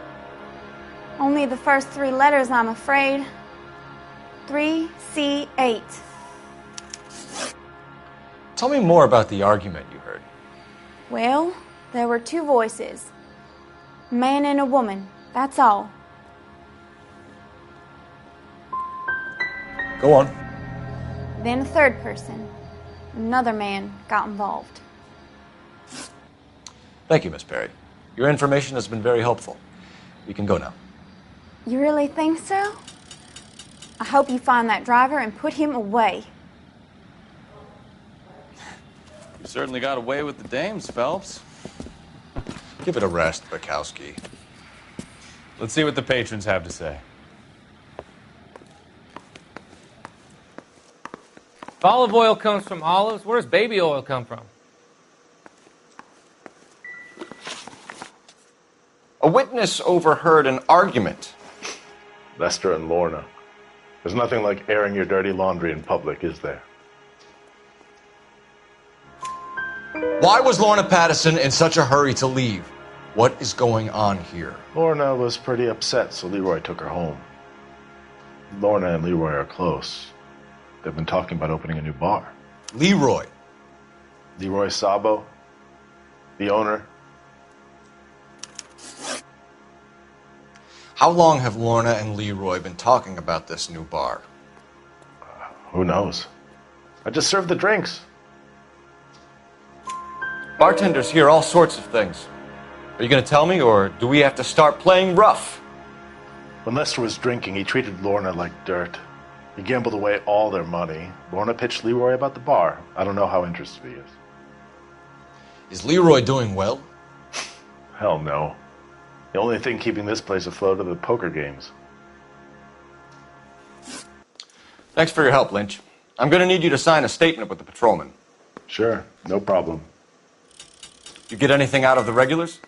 Only the first three letters, I'm afraid. 3C8. Tell me more about the argument you heard. Well, there were two voices. A man and a woman, that's all. Go on. Then a third person. Another man got involved. Thank you, Miss Perry. Your information has been very helpful. You can go now. You really think so? I hope you find that driver and put him away. You certainly got away with the dames, Phelps. Give it a rest, Bukowski. Let's see what the patrons have to say. If olive oil comes from olives, where does baby oil come from? A witness overheard an argument. Lester and Lorna. There's nothing like airing your dirty laundry in public, is there? Why was Lorna Pattison in such a hurry to leave? What is going on here? Lorna was pretty upset, so Leroy took her home. Lorna and Leroy are close. They've been talking about opening a new bar. Leroy? Leroy Sabo, the owner. How long have Lorna and Leroy been talking about this new bar? Who knows? I just served the drinks. Bartenders hear all sorts of things. Are you going to tell me, or do we have to start playing rough? When Lester was drinking, he treated Lorna like dirt. He gambled away all their money. Lorna pitched Leroy about the bar. I don't know how interested he is. Is Leroy doing well? Hell no. The only thing keeping this place afloat are the poker games. Thanks for your help, Lynch. I'm going to need you to sign a statement with the patrolman. Sure, no problem. You get anything out of the regulars?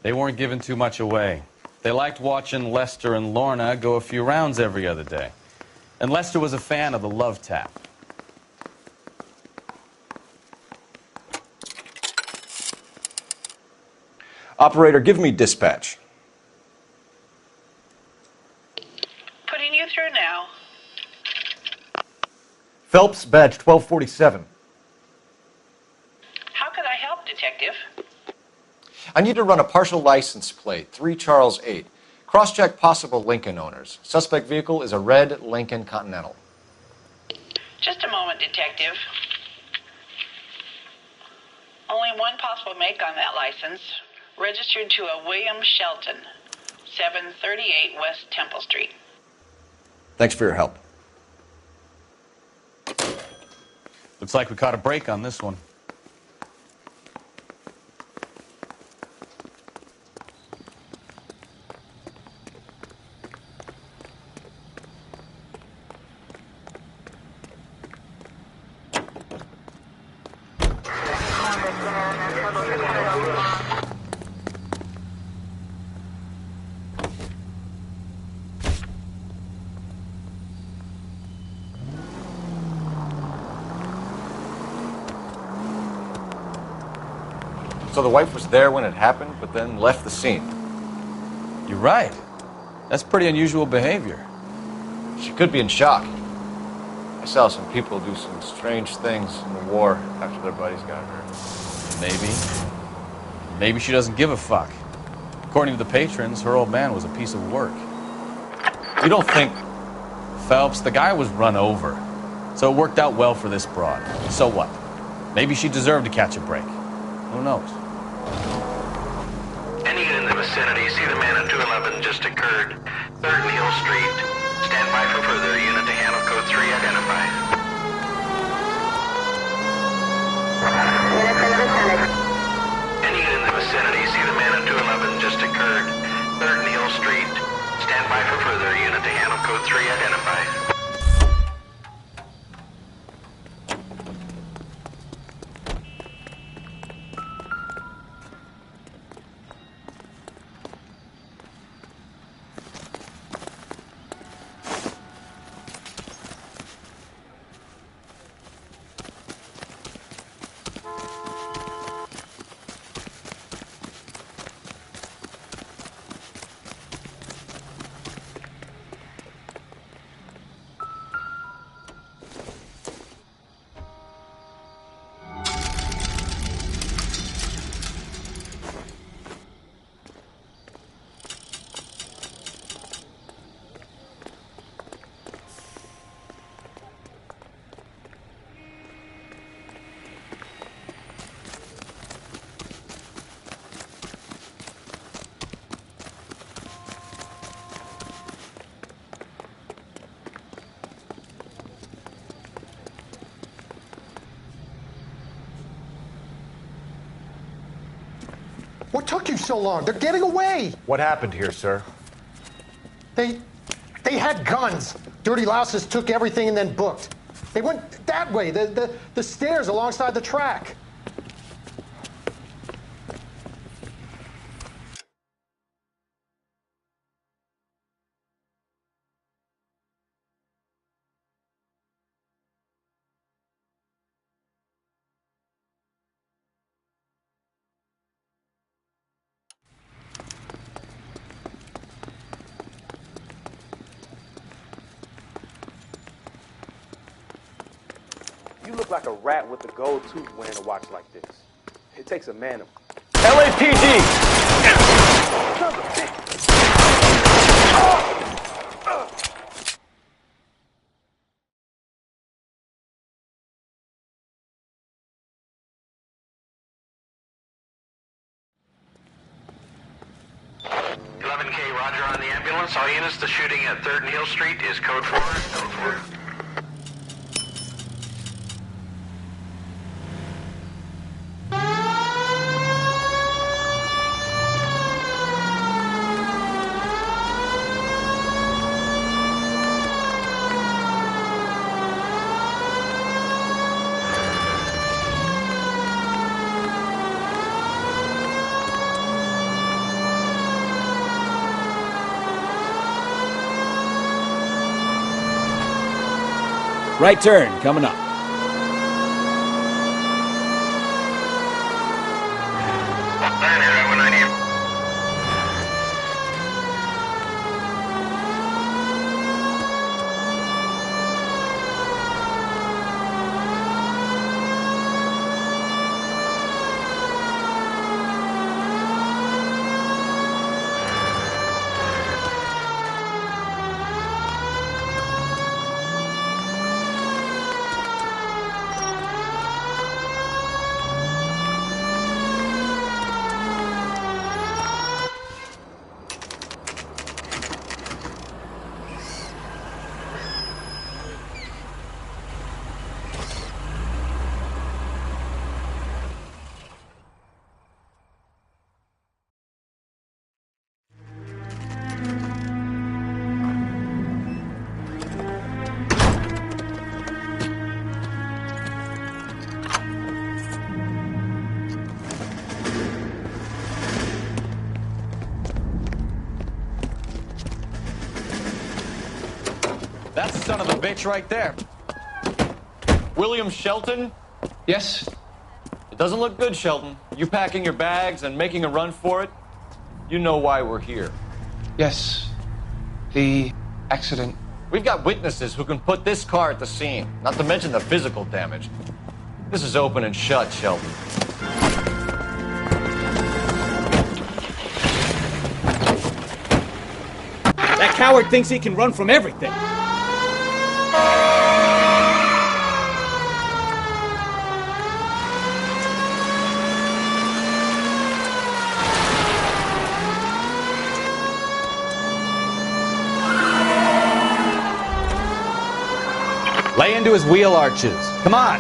They weren't giving too much away. They liked watching Lester and Lorna go a few rounds every other day. And Lester was a fan of the love tap. Operator, give me dispatch. Putting you through now. Phelps, badge 1247. How could I help, Detective? I need to run a partial license plate, 3 Charles 8. Cross-check possible Lincoln owners. Suspect vehicle is a red Lincoln Continental. Just a moment, Detective. Only one possible make on that license. Registered to a William Shelton, 738 West Temple Street. Thanks for your help. Looks like we caught a break on this one. So the wife was there when it happened, but then left the scene. You're right. That's pretty unusual behavior. She could be in shock. I saw some people do some strange things in the war after their buddies got hurt. Maybe she doesn't give a fuck. According to the patrons, her old man was a piece of work. You don't think... Phelps, the guy was run over. So it worked out well for this broad. So what? Maybe she deserved to catch a break. Who knows? Any in the vicinity, see the man at 211 just occurred. 3rd and Hill Street. Stand by for further. Unit to handle code 3 identify. Any in the vicinity, see the man at 211 just occurred. 3rd and Hill Street. Stand by for further. Unit to handle code 3 identify. What took you so long? They're getting away. What happened here, sir? They had guns. Dirty louses took everything and then booked. They went that way, the stairs alongside the track. You look like a rat with a gold tooth wearing a watch like this. It takes a man of... LAPD! 11K, roger on the ambulance. All units, the shooting at 3rd and Hill Street is code 4. Code 4. Right turn, coming up. That's the son of a bitch right there. William Shelton? Yes? It doesn't look good, Shelton. You packing your bags and making a run for it? You know why we're here. Yes. The accident. We've got witnesses who can put this car at the scene, not to mention the physical damage. This is open and shut, Shelton. That coward thinks he can run from everything. Lay into his wheel arches. Come on.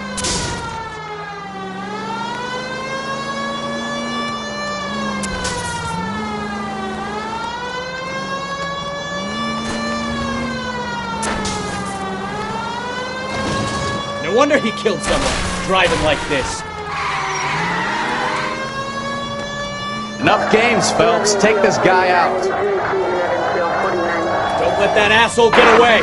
No wonder he killed someone, driving like this. Enough games, Phelps. Take this guy out. Don't let that asshole get away.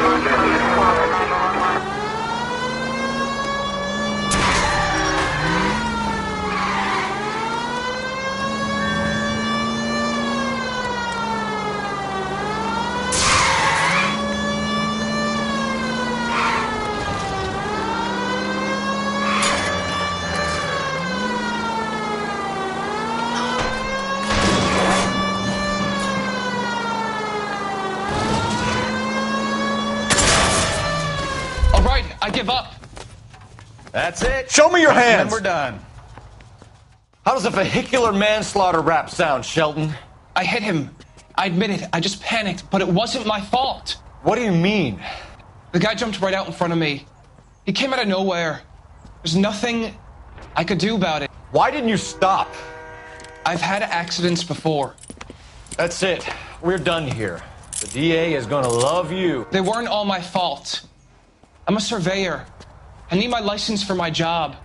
I give up. That's it. Show me your hands. And we're done. How does a vehicular manslaughter rap sound, Shelton? I hit him. I admit it. I just panicked, but it wasn't my fault. What do you mean? The guy jumped right out in front of me. He came out of nowhere. There's nothing I could do about it. Why didn't you stop? I've had accidents before. That's it. We're done here. The DA is gonna love you. They weren't all my fault. I'm a surveyor. I need my license for my job.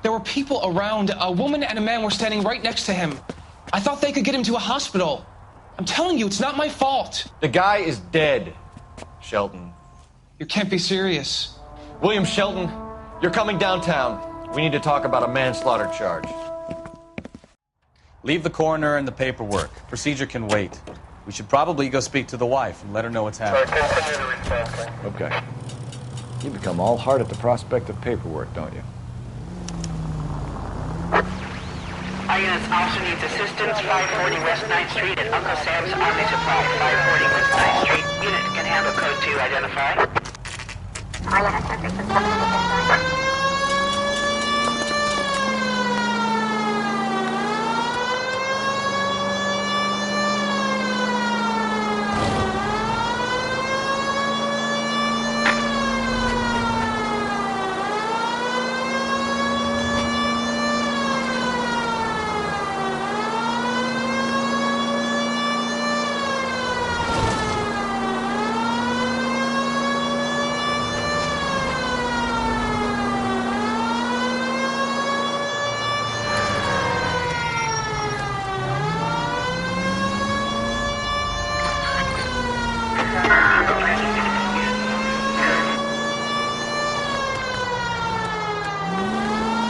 There were people around. A woman and a man were standing right next to him. I thought they could get him to a hospital. I'm telling you, it's not my fault. The guy is dead, Shelton. You can't be serious. William Shelton, you're coming downtown. We need to talk about a manslaughter charge. Leave the coroner and the paperwork. Procedure can wait. We should probably go speak to the wife and let her know what's happening. Okay. You become all heart at the prospect of paperwork, don't you? Our units also needs assistance. 540 West 9th Street at Uncle Sam's Army Supply. 540 West 9th Street. Unit can handle code 2. Identify.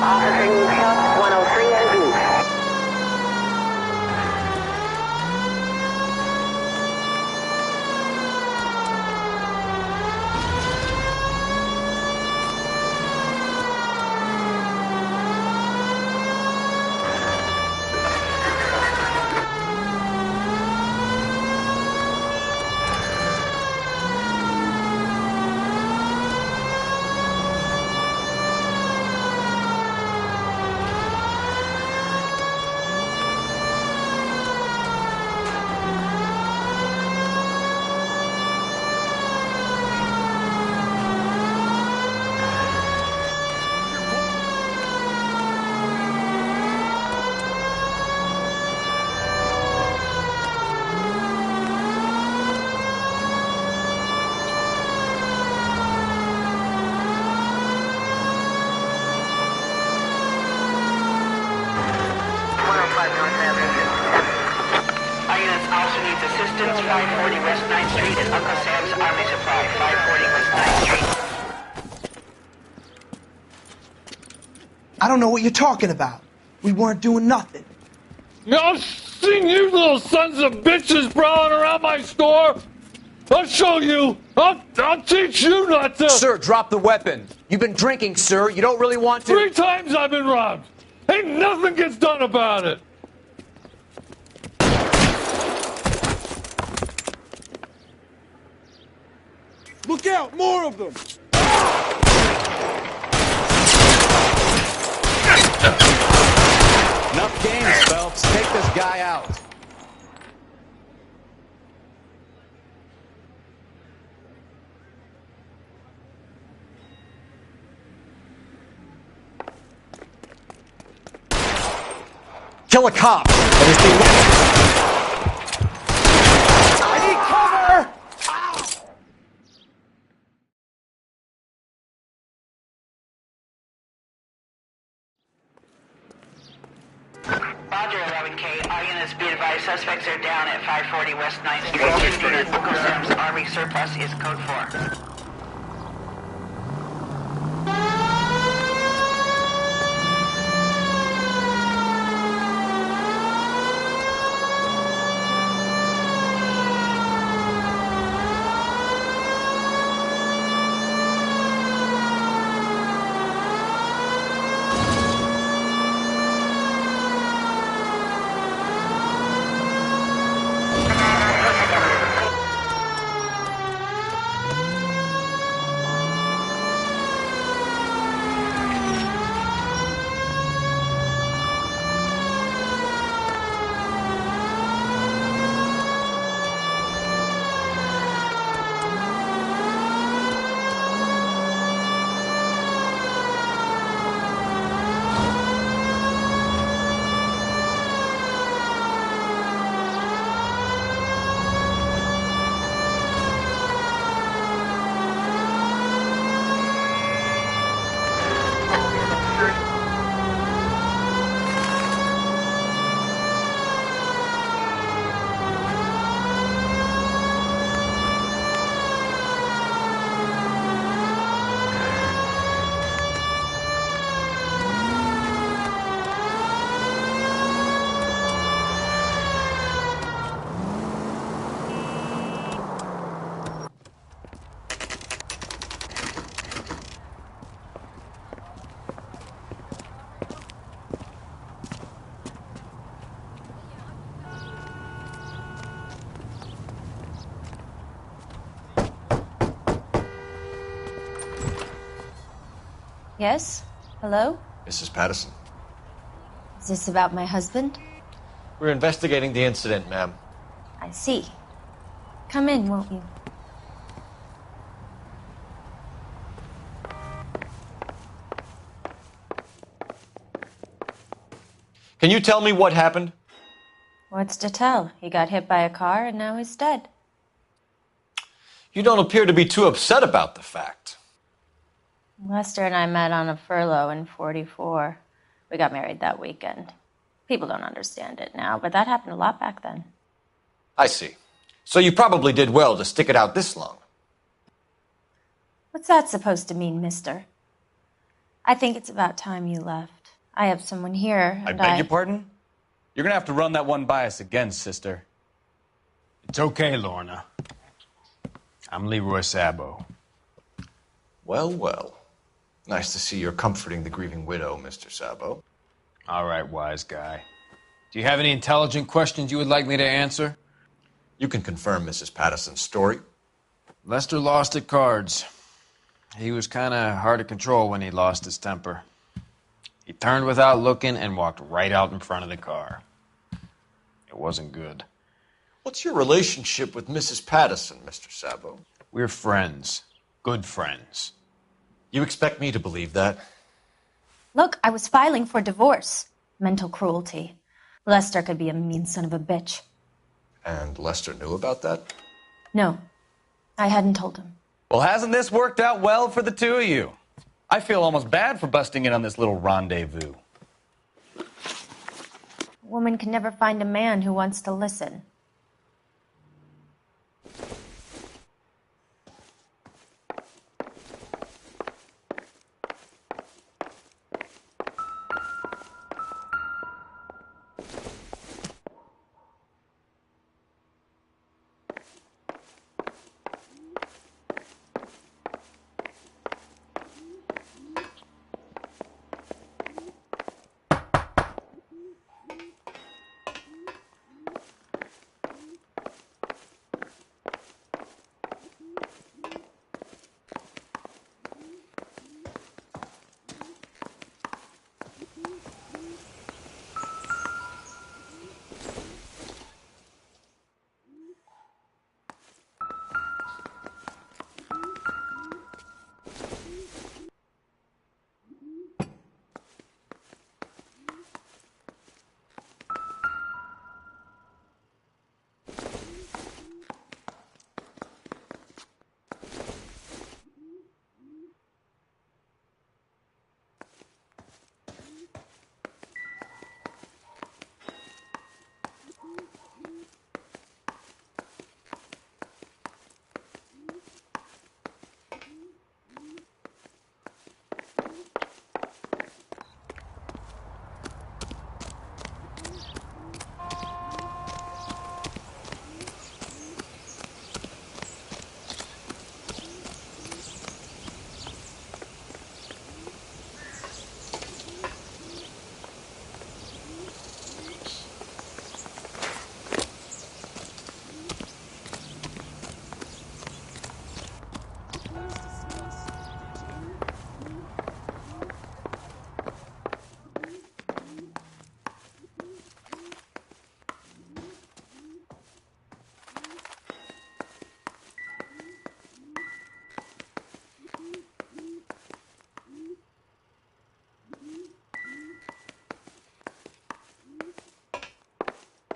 Officer needs help, 103 and Beach. Our units also needs assistance. 540 West 9th Street at Uncle Sam's Army Supply. 540 West 9th Street. I don't know what you're talking about. We weren't doing nothing. I've seen you little sons of bitches prowling around my store. I'll show you. I'll teach you not to. Sir, drop the weapon. You've been drinking, sir. You don't really want to. 3 times I've been robbed. Ain't nothing gets done about it. Look out, more of them! Enough games, Phelps. Take this guy out. Kill a cop. I need cover! Roger, 11K. All units be advised. Suspects are down at 540 West 9th Street. Shooting at Uncle Sam's Army Surplus is code 4. Yes? Hello? Mrs. Patterson. Is this about my husband? We're investigating the incident, ma'am. I see. Come in, won't you? Can you tell me what happened? What's to tell? He got hit by a car and now he's dead. You don't appear to be too upset about the fact. Lester and I met on a furlough in 44. We got married that weekend. People don't understand it now, but that happened a lot back then. I see. So you probably did well to stick it out this long. What's that supposed to mean, mister? I think it's about time you left. I have someone here, I and beg your pardon? You're gonna have to run that one by us again, sister. It's okay, Lorna. I'm Leroy Sabo. Well, well. Nice to see you're comforting the grieving widow, Mr. Sabo. All right, wise guy. Do you have any intelligent questions you would like me to answer? You can confirm Mrs. Patterson's story. Lester lost at cards. He was kind of hard to control when he lost his temper. He turned without looking and walked right out in front of the car. It wasn't good. What's your relationship with Mrs. Patterson, Mr. Sabo? We're friends. Good friends. You expect me to believe that? Look, I was filing for divorce. Mental cruelty. Lester could be a mean son of a bitch. And Lester knew about that? No, I hadn't told him. Well, hasn't this worked out well for the two of you? I feel almost bad for busting in on this little rendezvous. A woman can never find a man who wants to listen.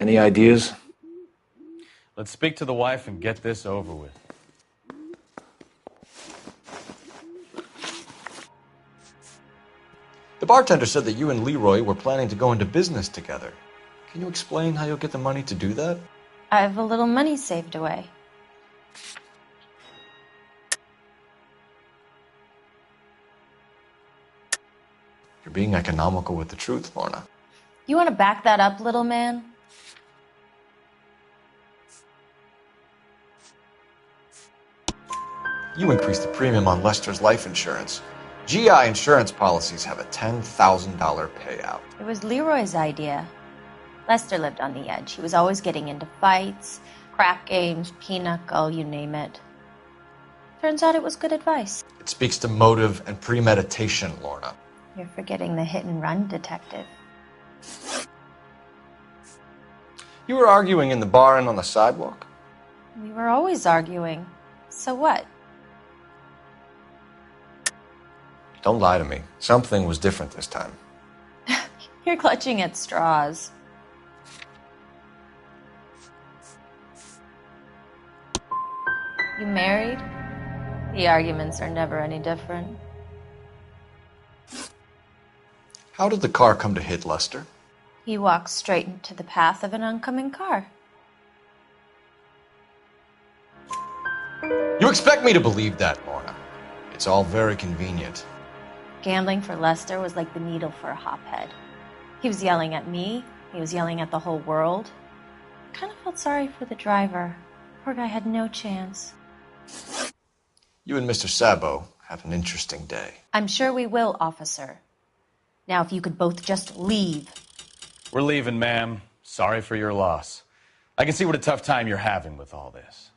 Any ideas? Let's speak to the wife and get this over with. The bartender said that you and Leroy were planning to go into business together. Can you explain how you'll get the money to do that? I have a little money saved away. You're being economical with the truth, Lorna. You want to back that up, little man? You increased the premium on Lester's life insurance. GI insurance policies have a $10,000 payout. It was Leroy's idea. Lester lived on the edge. He was always getting into fights, crack games, pinochle, you name it. Turns out it was good advice. It speaks to motive and premeditation, Lorna. You're forgetting the hit and run detective. You were arguing in the bar and on the sidewalk? We were always arguing. So what? Don't lie to me. Something was different this time. You're clutching at straws. You married? The arguments are never any different. How did the car come to hit Lester? He walks straight into the path of an oncoming car. You expect me to believe that, Lorna? It's all very convenient. Gambling for Lester was like the needle for a hophead. He was yelling at me. He was yelling at the whole world. I kind of felt sorry for the driver. Poor guy had no chance. You and Mr. Sabo have an interesting day. I'm sure we will, officer. Now, if you could both just leave. We're leaving, ma'am. Sorry for your loss. I can see what a tough time you're having with all this.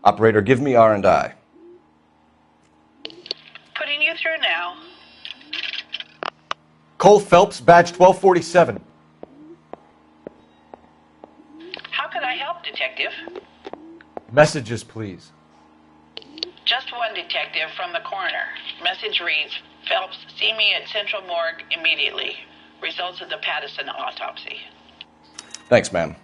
Operator, give me R&I. Putting you through now. Cole Phelps, badge 1247. How can I help, Detective? Messages, please. Just one detective from the coroner. Message reads, Phelps, see me at Central Morgue immediately. Results of the Pattison autopsy. Thanks, ma'am.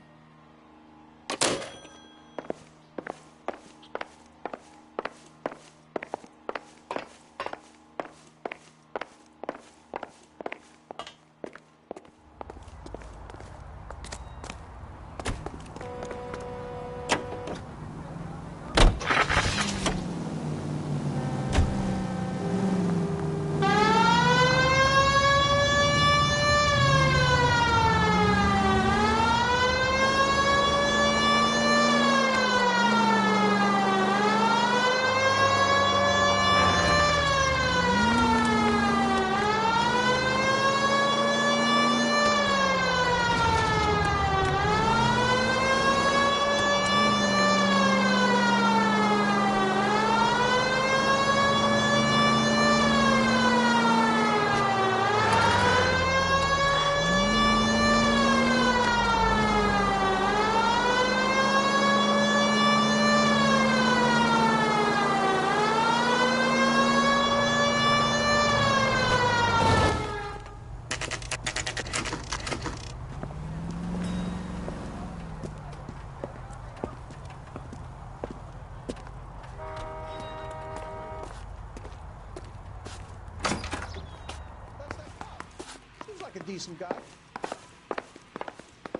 A decent guy.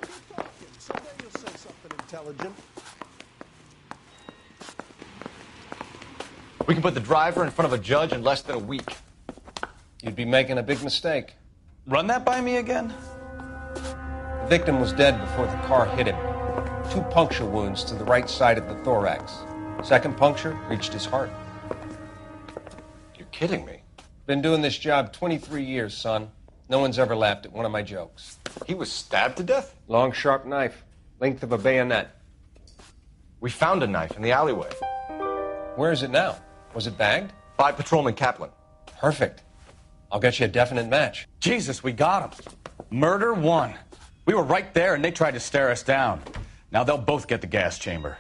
Keep talking. Someday you'll say something intelligent. We can put the driver in front of a judge in less than a week. You'd be making a big mistake. Run that by me again? The victim was dead before the car hit him. 2 puncture wounds to the right side of the thorax. Second puncture reached his heart. You're kidding me. Been doing this job 23 years, son. No one's ever laughed at one of my jokes. He was stabbed to death? Long, sharp knife. Length of a bayonet. We found a knife in the alleyway. Where is it now? Was it bagged? By Patrolman Kaplan. Perfect. I'll get you a definite match. Jesus, we got him. Murder 1. We were right there and they tried to stare us down. Now they'll both get the gas chamber.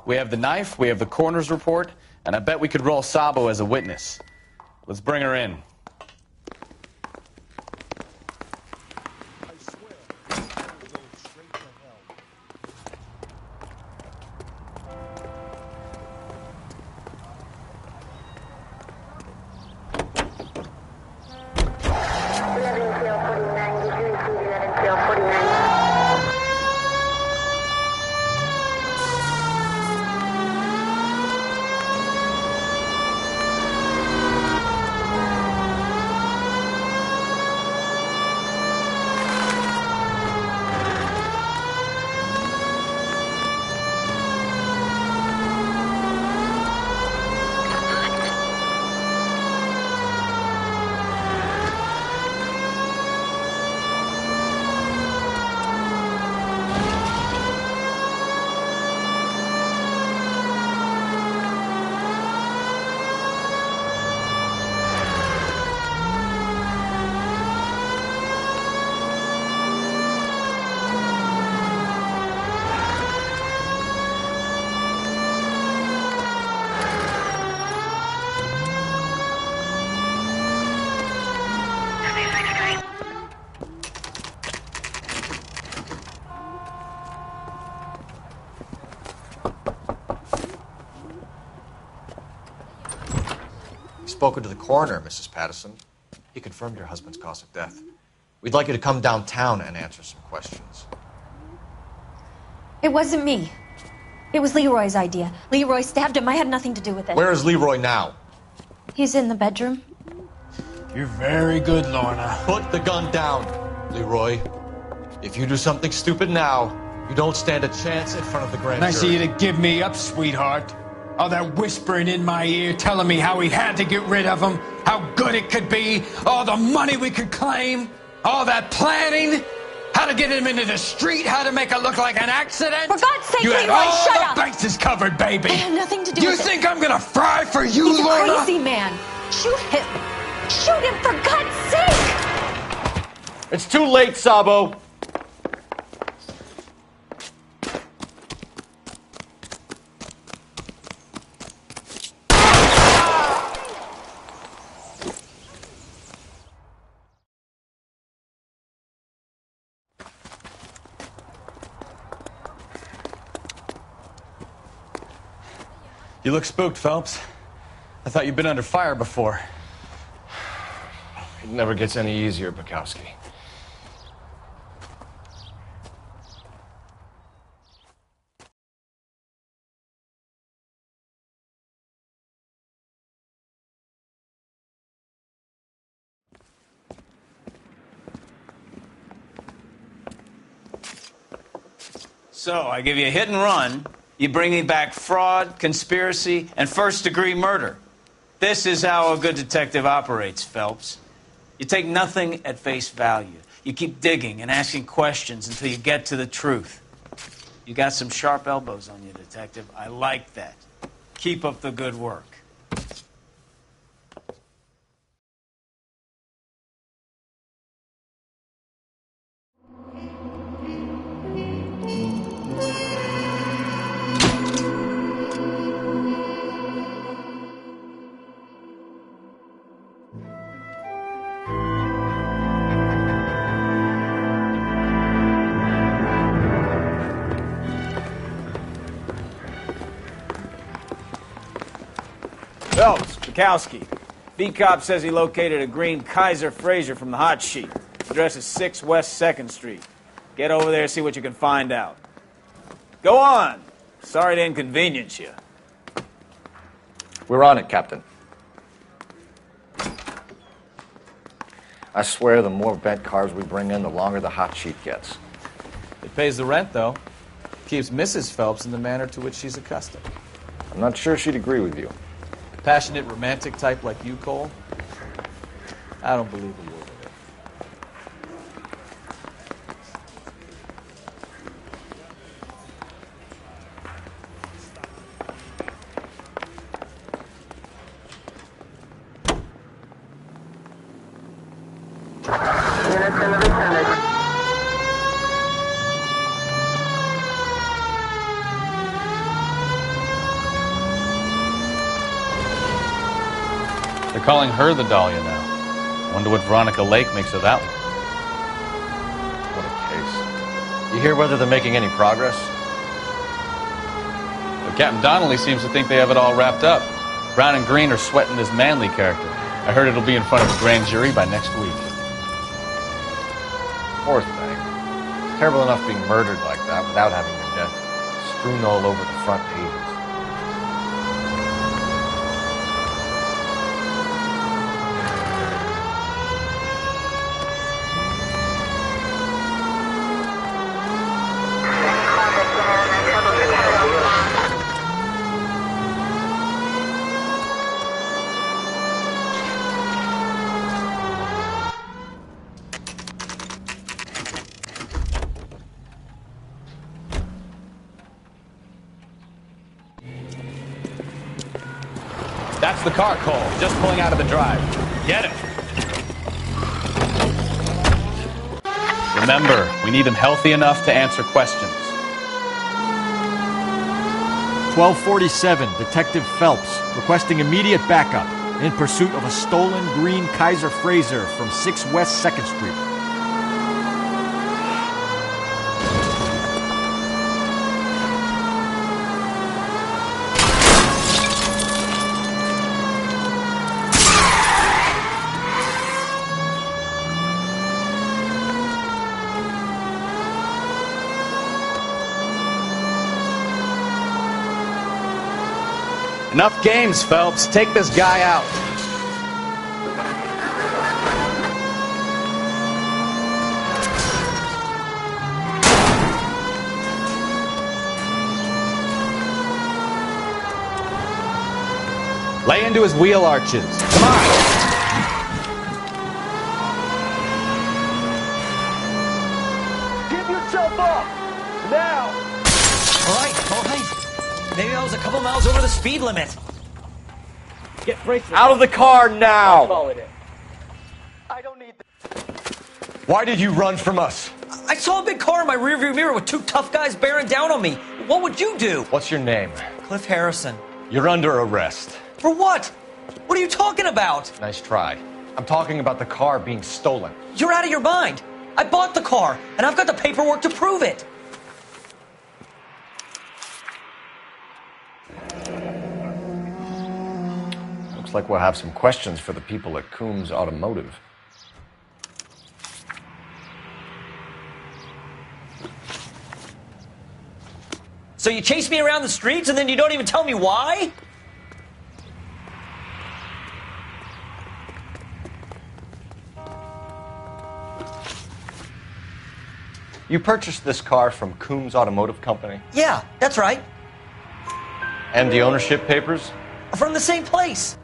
We have the knife, we have the coroner's report, and I bet we could roll Sabo as a witness. Let's bring her in. spoken to the coroner, Mrs. Patterson. He confirmed your husband's cause of death. We'd like you to come downtown and answer some questions. It wasn't me. It was Leroy's idea. Leroy stabbed him. I had nothing to do with it. Where is Leroy now? He's in the bedroom. You're very good, Lorna. Put the gun down, Leroy. If you do something stupid now, you don't stand a chance in front of the grand jury. Nice of you to give me up, sweetheart. All that whispering in my ear, telling me how we had to get rid of him, how good it could be, all the money we could claim, all that planning, how to get him into the street, how to make it look like an accident. For God's sake, you had Leroy, all shut the up! bases covered, baby. I have nothing to do you with it. You think I'm gonna fry for you, He's Lorna? a crazy man. Shoot him. Shoot him, for God's sake! It's too late, Sabo. You look spooked, Phelps. I thought you'd been under fire before. It never gets any easier, Bukowski. So, I give you a hit and run. You bring me back fraud, conspiracy, and first-degree murder. This is how a good detective operates, Phelps. You take nothing at face value. You keep digging and asking questions until you get to the truth. You got some sharp elbows on you, detective. I like that. Keep up the good work. Phelps, Bukowski. B-Cop says he located a green Kaiser Fraser from the hot sheet. Address is 6 West 2nd Street. Get over there, see what you can find out. Go on. Sorry to inconvenience you. We're on it, Captain. I swear the more bent cars we bring in, the longer the hot sheet gets. It pays the rent, though. Keeps Mrs. Phelps in the manner to which she's accustomed. I'm not sure she'd agree with you. Passionate, romantic type like you, Cole? I don't believe a word of it. They're calling her the Dahlia now. Wonder what Veronica Lake makes of that one. What a case. You hear whether they're making any progress? But Captain Donnelly seems to think they have it all wrapped up. Brown and Green are sweating this Manley character. I heard it'll be in front of a grand jury by next week. Poor thing. It's terrible enough being murdered like that without having your death strewn all over the front pages. That's the car, Cole. Just pulling out of the drive. Get it. Remember, we need him healthy enough to answer questions. 1247, Detective Phelps, requesting immediate backup in pursuit of a stolen green Kaiser Fraser from 6 West 2nd Street. Enough games, Phelps. Take this guy out. Lay into his wheel arches. Come on. Give yourself up! Now! All right. Maybe I was a couple miles over the speed limit. Get brakes. Out of the car now! Call it in. Why did you run from us? I saw a big car in my rearview mirror with two tough guys bearing down on me. What would you do? What's your name? Cliff Harrison. You're under arrest. For what? What are you talking about? Nice try. I'm talking about the car being stolen. You're out of your mind. I bought the car, and I've got the paperwork to prove it. Looks like we'll have some questions for the people at Coombs Automotive. So you chase me around the streets, and then you don't even tell me why? You purchased this car from Coombs Automotive Company? Yeah, that's right. And the ownership papers? From the same place.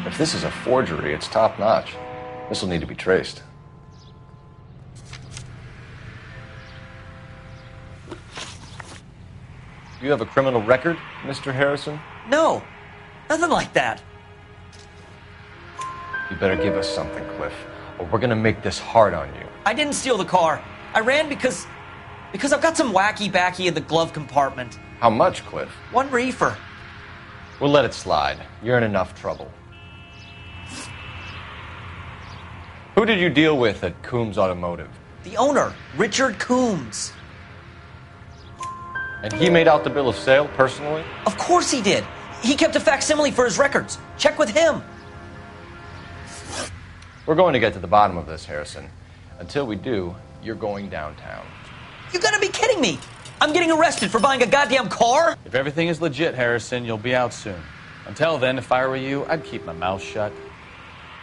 If this is a forgery, it's top-notch. This will need to be traced. Do you have a criminal record, Mr. Harrison? No, nothing like that. You better give us something, Cliff, or we're gonna make this hard on you. I didn't steal the car. I ran because I've got some wacky-backy in the glove compartment. How much, Cliff? 1 reefer. We'll let it slide. You're in enough trouble. Who did you deal with at Coombs Automotive? The owner, Richard Coombs. And he made out the bill of sale personally? Of course he did. He kept a facsimile for his records. Check with him. We're going to get to the bottom of this, Harrison. Until we do, you're going downtown. You gotta be kidding me. I'm getting arrested for buying a goddamn car? If everything is legit, Harrison, you'll be out soon. Until then, if I were you, I'd keep my mouth shut.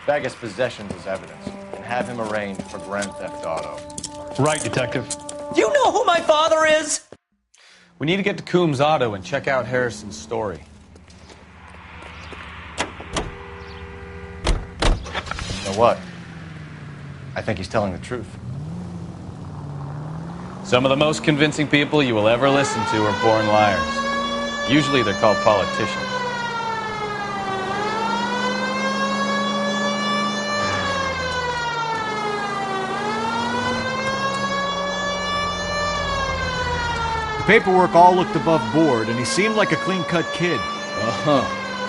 Vegas possessions as evidence and have him arraigned for grand theft auto. Right, Detective. Do you know who my father is? We need to get to Coombs Auto and check out Harrison's story. You know what? I think he's telling the truth. Some of the most convincing people you will ever listen to are born liars. Usually they're called politicians. Paperwork all looked above board, and he seemed like a clean-cut kid. Uh-huh.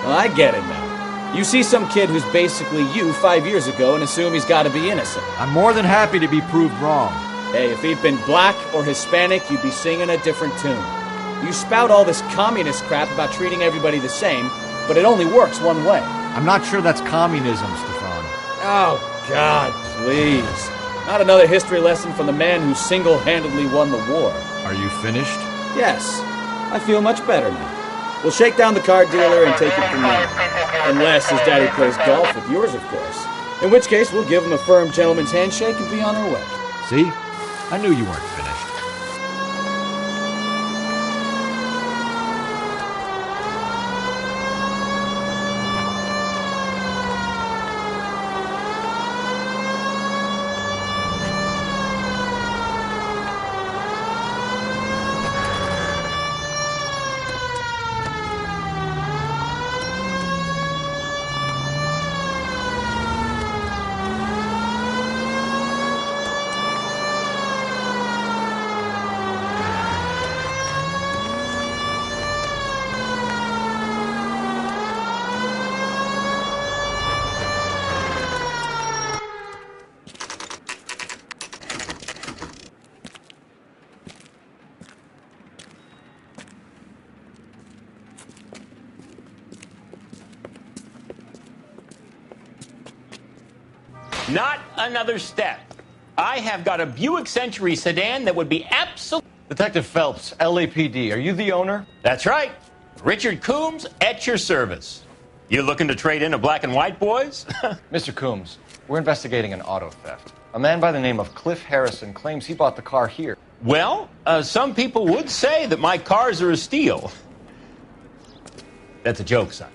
Well, I get it now. You see some kid who's basically you 5 years ago and assume he's got to be innocent. I'm more than happy to be proved wrong. Hey, if he'd been black or Hispanic, you'd be singing a different tune. You spout all this communist crap about treating everybody the same, but it only works one way. I'm not sure that's communism, Stefan. Oh, God, please. Not another history lesson from the man who single-handedly won the war. Are you finished? Yes. I feel much better now. We'll shake down the car dealer and take it from there. Unless his daddy plays golf with yours, of course. In which case, we'll give him a firm gentleman's handshake and be on our way. See? I knew you weren't finished. Not another step. I have got a Buick Century sedan that would be absolute. Detective Phelps, LAPD, are you the owner? That's right. Richard Coombs at your service. You looking to trade in a black and white, boys? Mr. Coombs, we're investigating an auto theft. A man by the name of Cliff Harrison claims he bought the car here. Well, some people would say that my cars are a steal. That's a joke, son.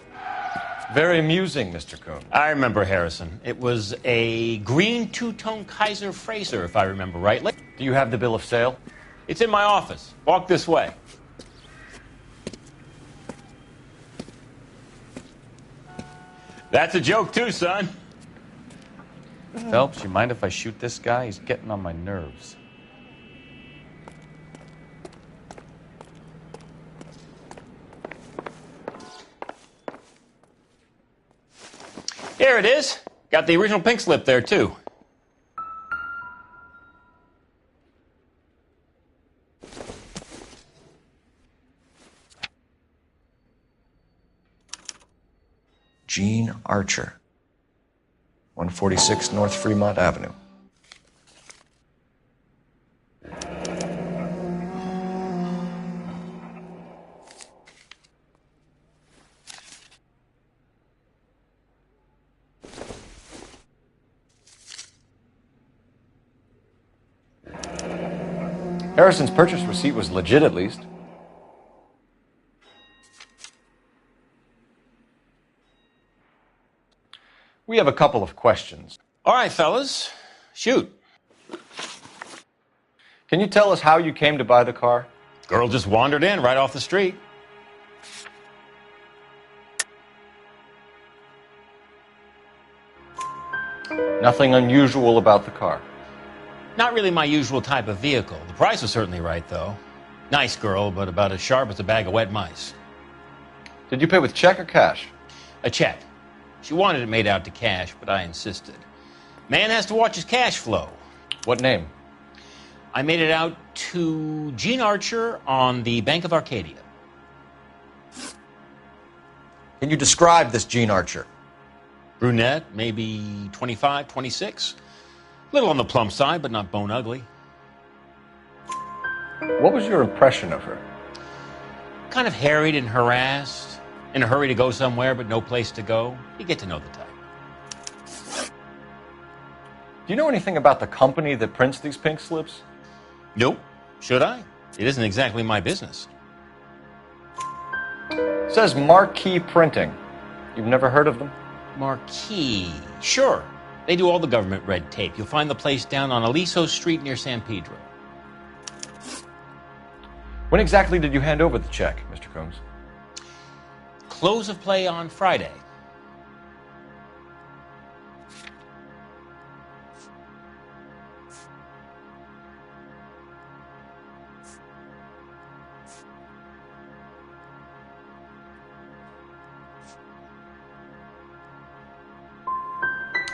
Very amusing, Mr. Coombs. I remember Harrison. It was a green two-tone Kaiser Frazer, if I remember rightly. Do you have the bill of sale? It's in my office. Walk this way. That's a joke, too, son. Phelps, you mind if I shoot this guy? He's getting on my nerves. Here it is. Got the original pink slip there, too. Gene Archer, 146 North Fremont Avenue. Harrison's purchase receipt was legit, at least. We have a couple of questions. All right, fellas. Shoot. Can you tell us how you came to buy the car? Girl just wandered in right off the street. Nothing unusual about the car. Not really my usual type of vehicle. The price was certainly right, though. Nice girl, but about as sharp as a bag of wet mice. Did you pay with check or cash? A check. She wanted it made out to cash, but I insisted. Man has to watch his cash flow. What name? I made it out to Gene Archer on the Bank of Arcadia. Can you describe this Gene Archer? Brunette, maybe 25, 26. Little on the plump side, but not bone ugly. What was your impression of her? Kind of harried and harassed. In a hurry to go somewhere, but no place to go. You get to know the type. Do you know anything about the company that prints these pink slips? Nope. Should I? It isn't exactly my business. It says Marquee Printing. You've never heard of them? Marquee. Sure. They do all the government red tape. You'll find the place down on Aliso Street near San Pedro. When exactly did you hand over the check, Mr. Coombs? Close of play on Friday.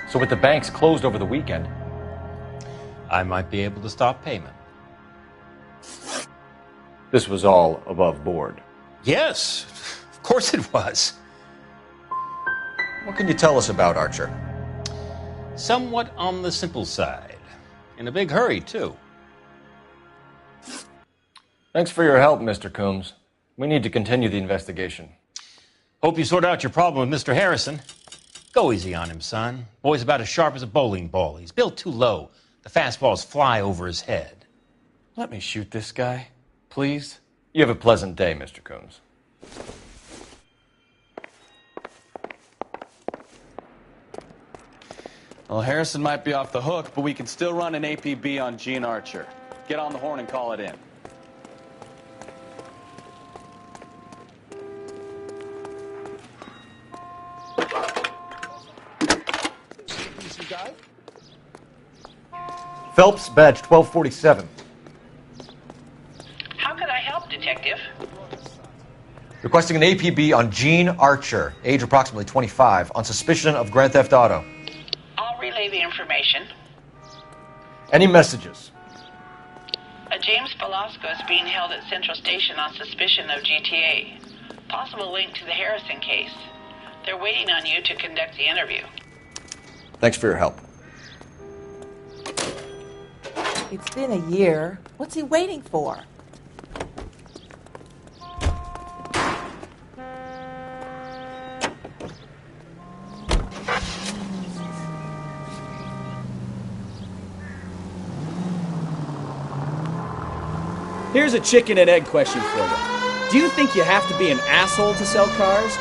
So with the banks closed over the weekend, I might be able to stop payment. This was all above board. Yes, of course it was. What can you tell us about Archer? Somewhat on the simple side. In a big hurry, too. Thanks for your help, Mr. Coombs. We need to continue the investigation. Hope you sort out your problem with Mr. Harrison. Go easy on him, son. Boy's about as sharp as a bowling ball. He's built too low. The fastballs fly over his head. Let me shoot this guy, please. You have a pleasant day, Mr. Coombs. Well, Harrison might be off the hook, but we can still run an APB on Gene Archer. Get on the horn and call it in. Phelps, badge 1247. How can I help, Detective? Requesting an APB on Gene Archer, age approximately 25, on suspicion of Grand Theft Auto. I'll relay the information. Any messages? A James Velasco is being held at Central Station on suspicion of GTA. Possible link to the Harrison case. They're waiting on you to conduct the interview. Thanks for your help. It's been a year. What's he waiting for? Here's a chicken and egg question for you. Do you think you have to be an asshole to sell cars?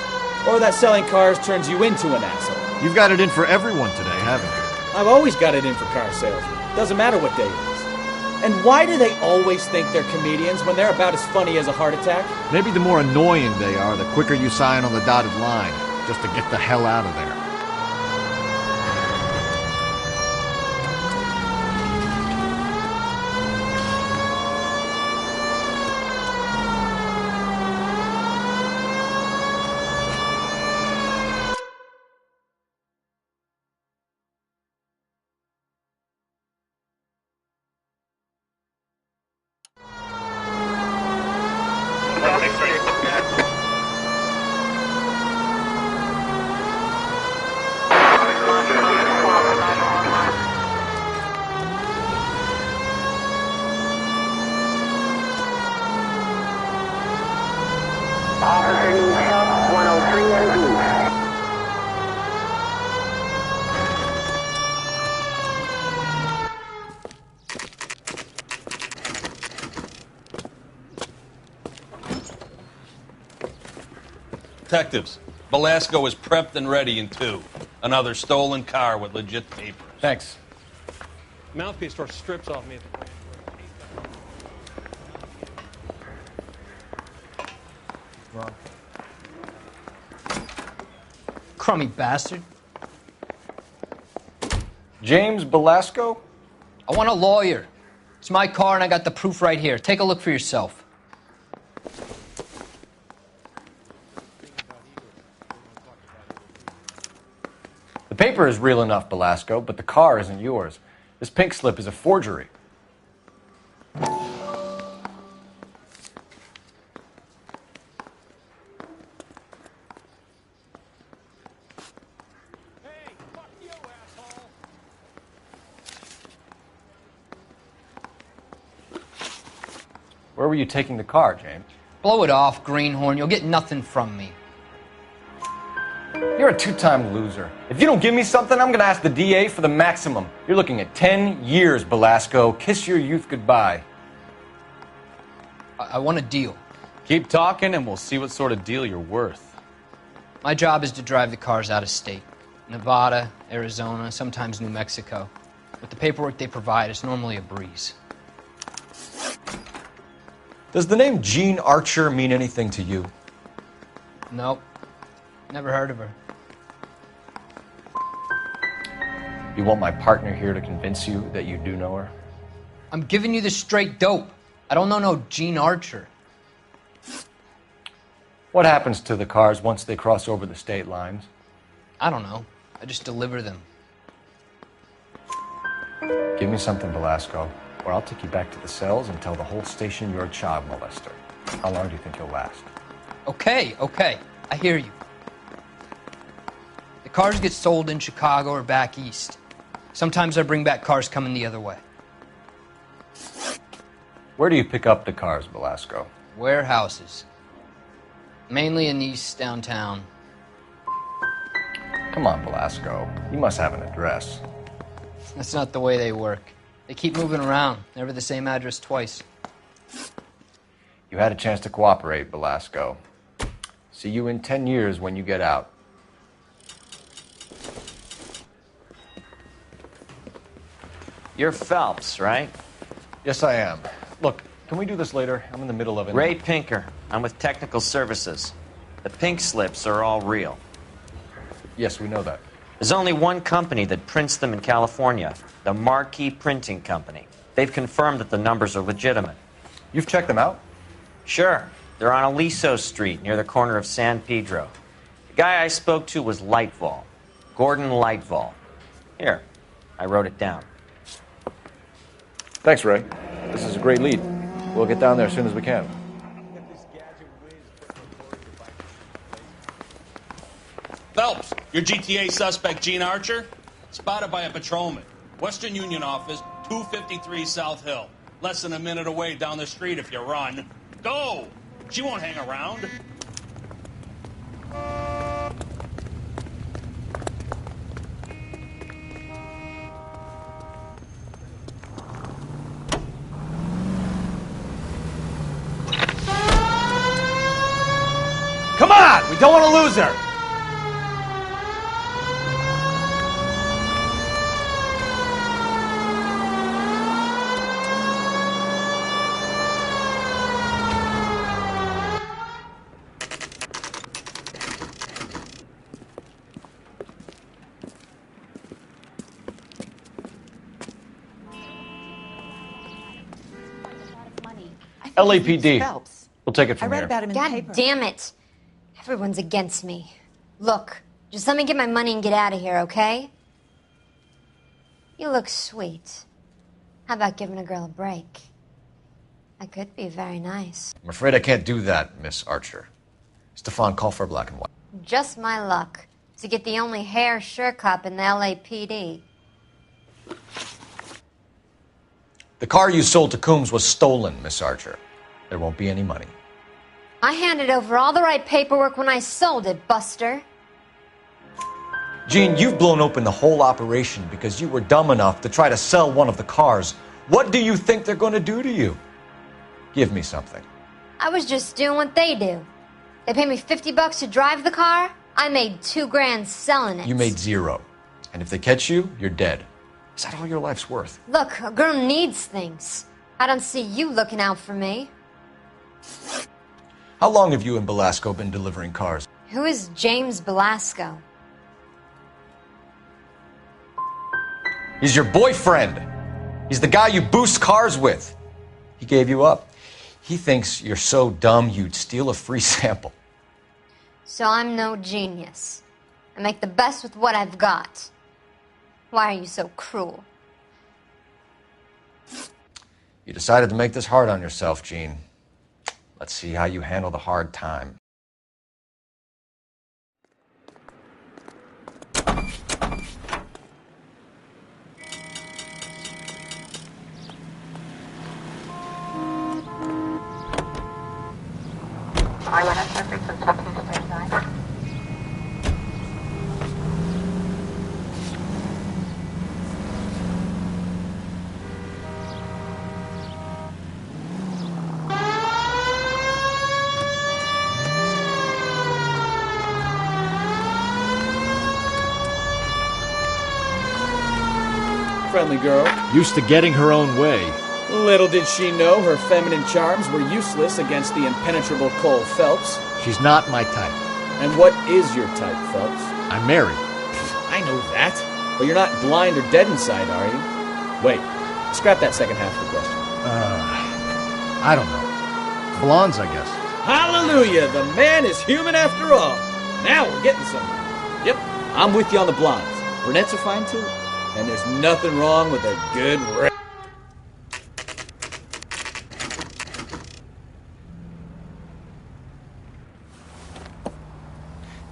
Or that selling cars turns you into an asshole? You've got it in for everyone today, haven't you? I've always got it in for car salesmen. Doesn't matter what day it is. And why do they always think they're comedians when they're about as funny as a heart attack? Maybe the more annoying they are, the quicker you sign on the dotted line, just to get the hell out of there. Officer needs help, 103 and east. Detectives, Velasco is prepped and ready in 2. Another stolen car with legit papers. Thanks. Mouthpiece store strips off me. Wrong. Crummy bastard. James Velasco? I want a lawyer. It's my car and I got the proof right here. Take a look for yourself. The paper is real enough, Velasco, but the car isn't yours. This pink slip is a forgery. Where were you taking the car, James? Blow it off, greenhorn. You'll get nothing from me. You're a two-time loser. If you don't give me something, I'm going to ask the DA for the maximum. You're looking at 10 years, Velasco. Kiss your youth goodbye. I want a deal. Keep talking and we'll see what sort of deal you're worth. My job is to drive the cars out of state. Nevada, Arizona, sometimes New Mexico. With the paperwork they provide, it's normally a breeze. Does the name Jean Archer mean anything to you? Nope. Never heard of her. You want my partner here to convince you that you do know her? I'm giving you the straight dope. I don't know no Jean Archer. What happens to the cars once they cross over the state lines? I don't know. I just deliver them. Give me something, Velasco, or I'll take you back to the cells and tell the whole station you're a child molester. How long do you think you'll last? Okay. I hear you. The cars get sold in Chicago or back east. Sometimes I bring back cars coming the other way. Where do you pick up the cars, Velasco? Warehouses. Mainly in East downtown. Come on, Velasco. You must have an address. That's not the way they work. They keep moving around, never the same address twice. You had a chance to cooperate, Velasco. See you in 10 years when you get out. You're Phelps, right? Yes, I am. Look, can we do this later? I'm in the middle of it. Ray Pinker. I'm with Technical Services. The pink slips are all real. Yes, we know that. There's only one company that prints them in California, the Marquee Printing Company. They've confirmed that the numbers are legitimate. You've checked them out? Sure. They're on Aliso Street, near the corner of San Pedro. The guy I spoke to was Lightval. Gordon Lightval. Here, I wrote it down. Thanks, Ray. This is a great lead. We'll get down there as soon as we can. Phelps, your GTA suspect, Jean Archer, spotted by a patrolman. Western Union office, 253 South Hill. Less than a minute away down the street if you run. Go! She won't hang around. Come on! We don't want to lose her! LAPD. We'll take it from here. God damn it. Everyone's against me. Look, just let me get my money and get out of here, okay? You look sweet. How about giving a girl a break? I could be very nice. I'm afraid I can't do that, Miss Archer. Stefan, call for black and white. Just my luck to get the only hair sure cop in the LAPD. The car you sold to Coombs was stolen, Miss Archer. There won't be any money. I handed over all the right paperwork when I sold it, Buster. Gene, you've blown open the whole operation because you were dumb enough to try to sell one of the cars. What do you think they're going to do to you? Give me something. I was just doing what they do. They paid me $50 to drive the car. I made $2 grand selling it. You made zero. And if they catch you, you're dead. Is that all your life's worth? Look, a girl needs things. I don't see you looking out for me. How long have you and Belasco been delivering cars? Who is James Belasco? He's your boyfriend. He's the guy you boost cars with. He gave you up. He thinks you're so dumb you'd steal a free sample. So I'm no genius. I make the best with what I've got. Why are you so cruel? You decided to make this hard on yourself, Gene. Let's see how you handle the hard time. Friendly girl. Used to getting her own way. Little did she know her feminine charms were useless against the impenetrable Cole Phelps. She's not my type. And what is your type, Phelps? I'm married. I know that. But you're not blind or dead inside, are you? Wait, scrap that second half of the question. I don't know. Blondes, I guess. Hallelujah! The man is human after all. Now we're getting somewhere. Yep, I'm with you on the blondes. Brunettes are fine too. And there's nothing wrong with a good red.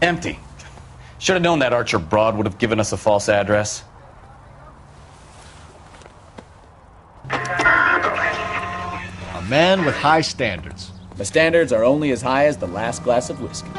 Empty. Should have known that Archer broad would have given us a false address. A man with high standards. My standards are only as high as the last glass of whiskey.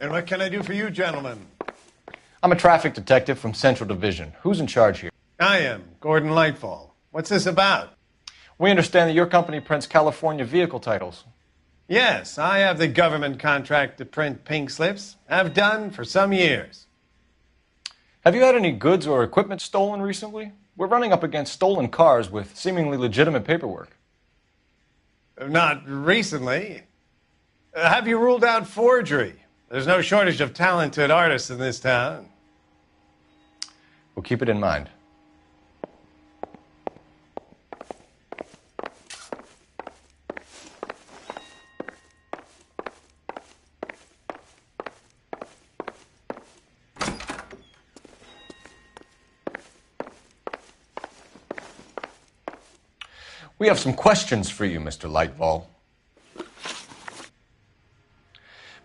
And what can I do for you, gentlemen? I'm a traffic detective from Central Division. Who's in charge here? I am, Gordon Lightfall. What's this about? We understand that your company prints California vehicle titles. Yes, I have the government contract to print pink slips. I've done for some years. Have you had any goods or equipment stolen recently? We're running up against stolen cars with seemingly legitimate paperwork. Not recently. Have you ruled out forgery? There's no shortage of talented artists in this town. We'll keep it in mind. We have some questions for you, Mr. Lightfall.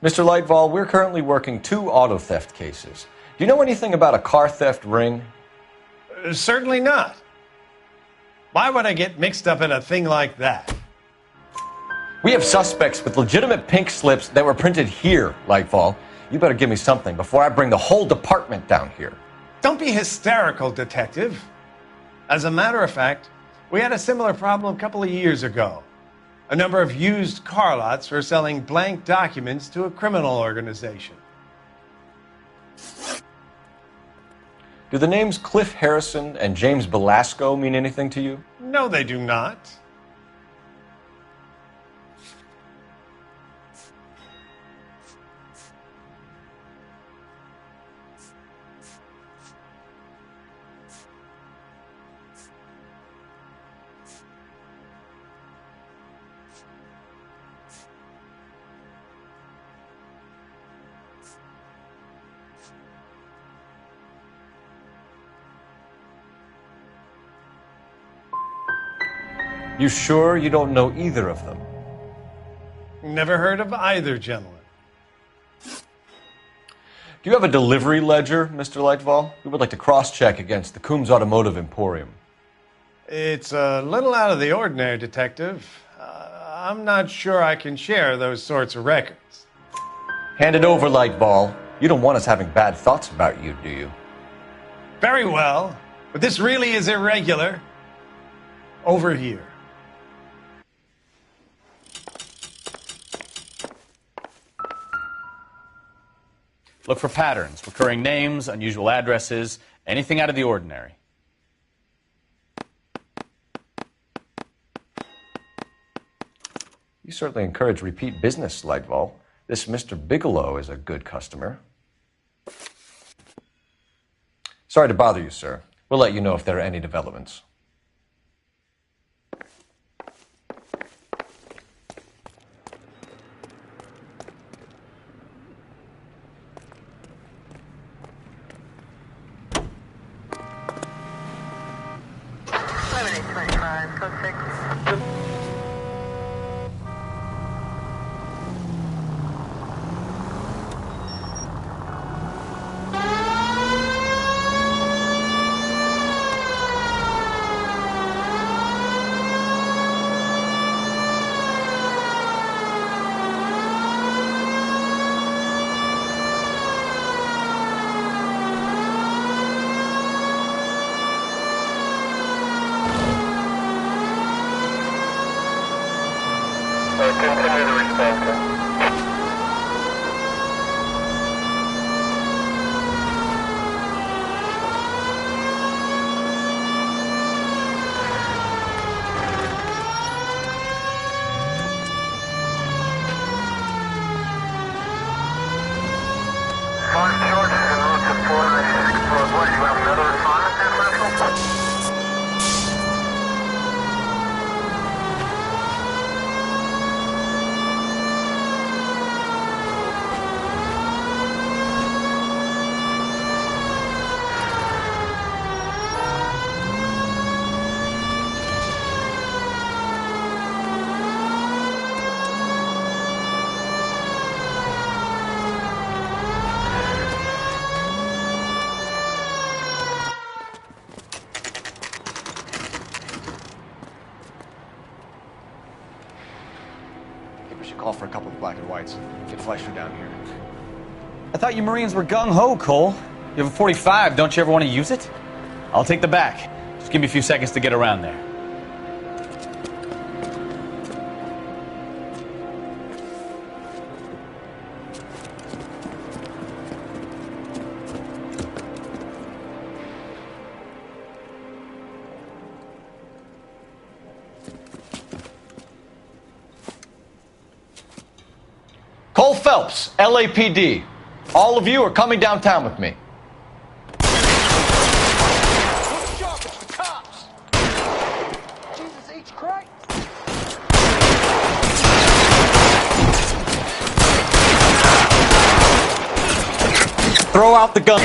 Mr. Lightfall, we're currently working 2 auto theft cases. Do you know anything about a car theft ring? Certainly not. Why would I get mixed up in a thing like that? We have suspects with legitimate pink slips that were printed here, Lightfall. You better give me something before I bring the whole department down here. Don't be hysterical, Detective. As a matter of fact, we had a similar problem a couple of years ago. A number of used car lots were selling blank documents to a criminal organization. Do the names Cliff Harrison and James Belasco mean anything to you? No, they do not. You sure you don't know either of them? Never heard of either gentleman. Do you have a delivery ledger, Mr. Lightfall? We would like to cross-check against the Coombs Automotive Emporium. It's a little out of the ordinary, Detective. I'm not sure I can share those sorts of records. Hand it over, Lightfall. You don't want us having bad thoughts about you, do you? Very well, but this really is irregular. Over here. Look for patterns, recurring names, unusual addresses, anything out of the ordinary. You certainly encourage repeat business, Lightfall. This Mr. Bigelow is a good customer. Sorry to bother you, sir. We'll let you know if there are any developments. Continue to respond, sir. Call for a couple of black and whites. Get Fleischer down here. I thought you Marines were gung-ho, Cole. You have a 45, don't you ever want to use it? I'll take the back. Just give me a few seconds to get around there. Cole Phelps, LAPD. All of you are coming downtown with me. Throw out the gun.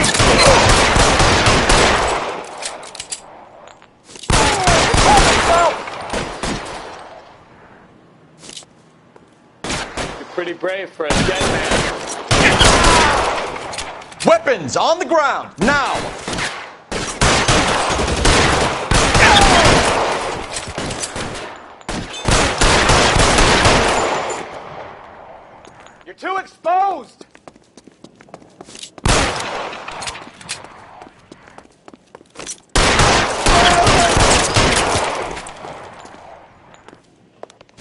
You're pretty brave for a dead man. Weapons on the ground, now! You're too exposed!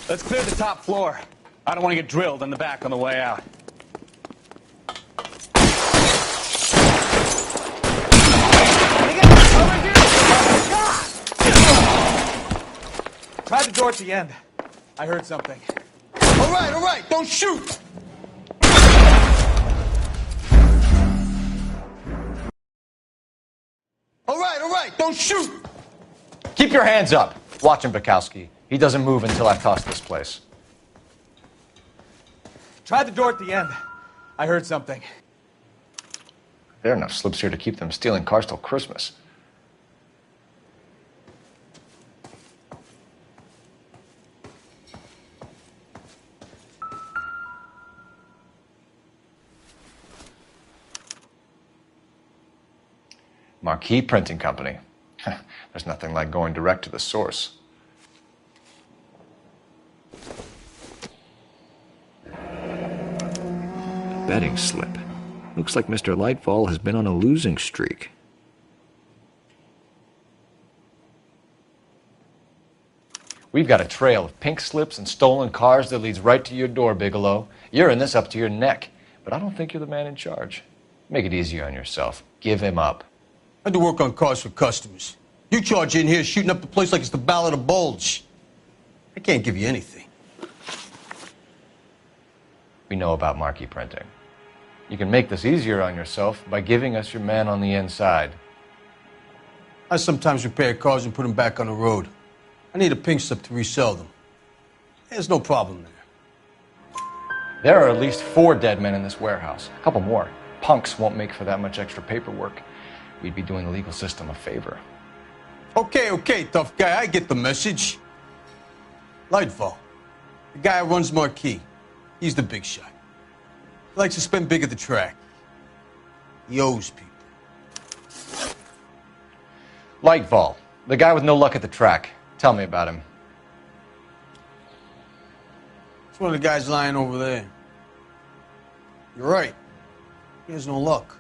Let's clear the top floor. I don't want to get drilled in the back on the way out. Try the door at the end. I heard something. All right, don't shoot! All right, don't shoot! Keep your hands up. Watch him, Bukowski. He doesn't move until I toss this place. Try the door at the end. I heard something. There are enough slips here to keep them stealing cars till Christmas. Marquee Printing Company. There's nothing like going direct to the source. Betting slip. Looks like Mr. Lightfall has been on a losing streak. We've got a trail of pink slips and stolen cars that leads right to your door, Bigelow. You're in this up to your neck, but I don't think you're the man in charge. Make it easier on yourself. Give him up. I do work on cars for customers. You charge in here shooting up the place like it's the Ballad of Bulge. I can't give you anything. We know about marquee printing. You can make this easier on yourself by giving us your man on the inside. I sometimes repair cars and put them back on the road. I need a pink slip to resell them. There's no problem there. There are at least 4 dead men in this warehouse. A couple more. Punks won't make for that much extra paperwork. We'd be doing the legal system a favor. Okay, tough guy. I get the message. Lightfall, the guy who runs Marquee. He's the big shot. He likes to spend big at the track. He owes people. Lightfall, the guy with no luck at the track. Tell me about him. It's one of the guys lying over there. You're right. He has no luck.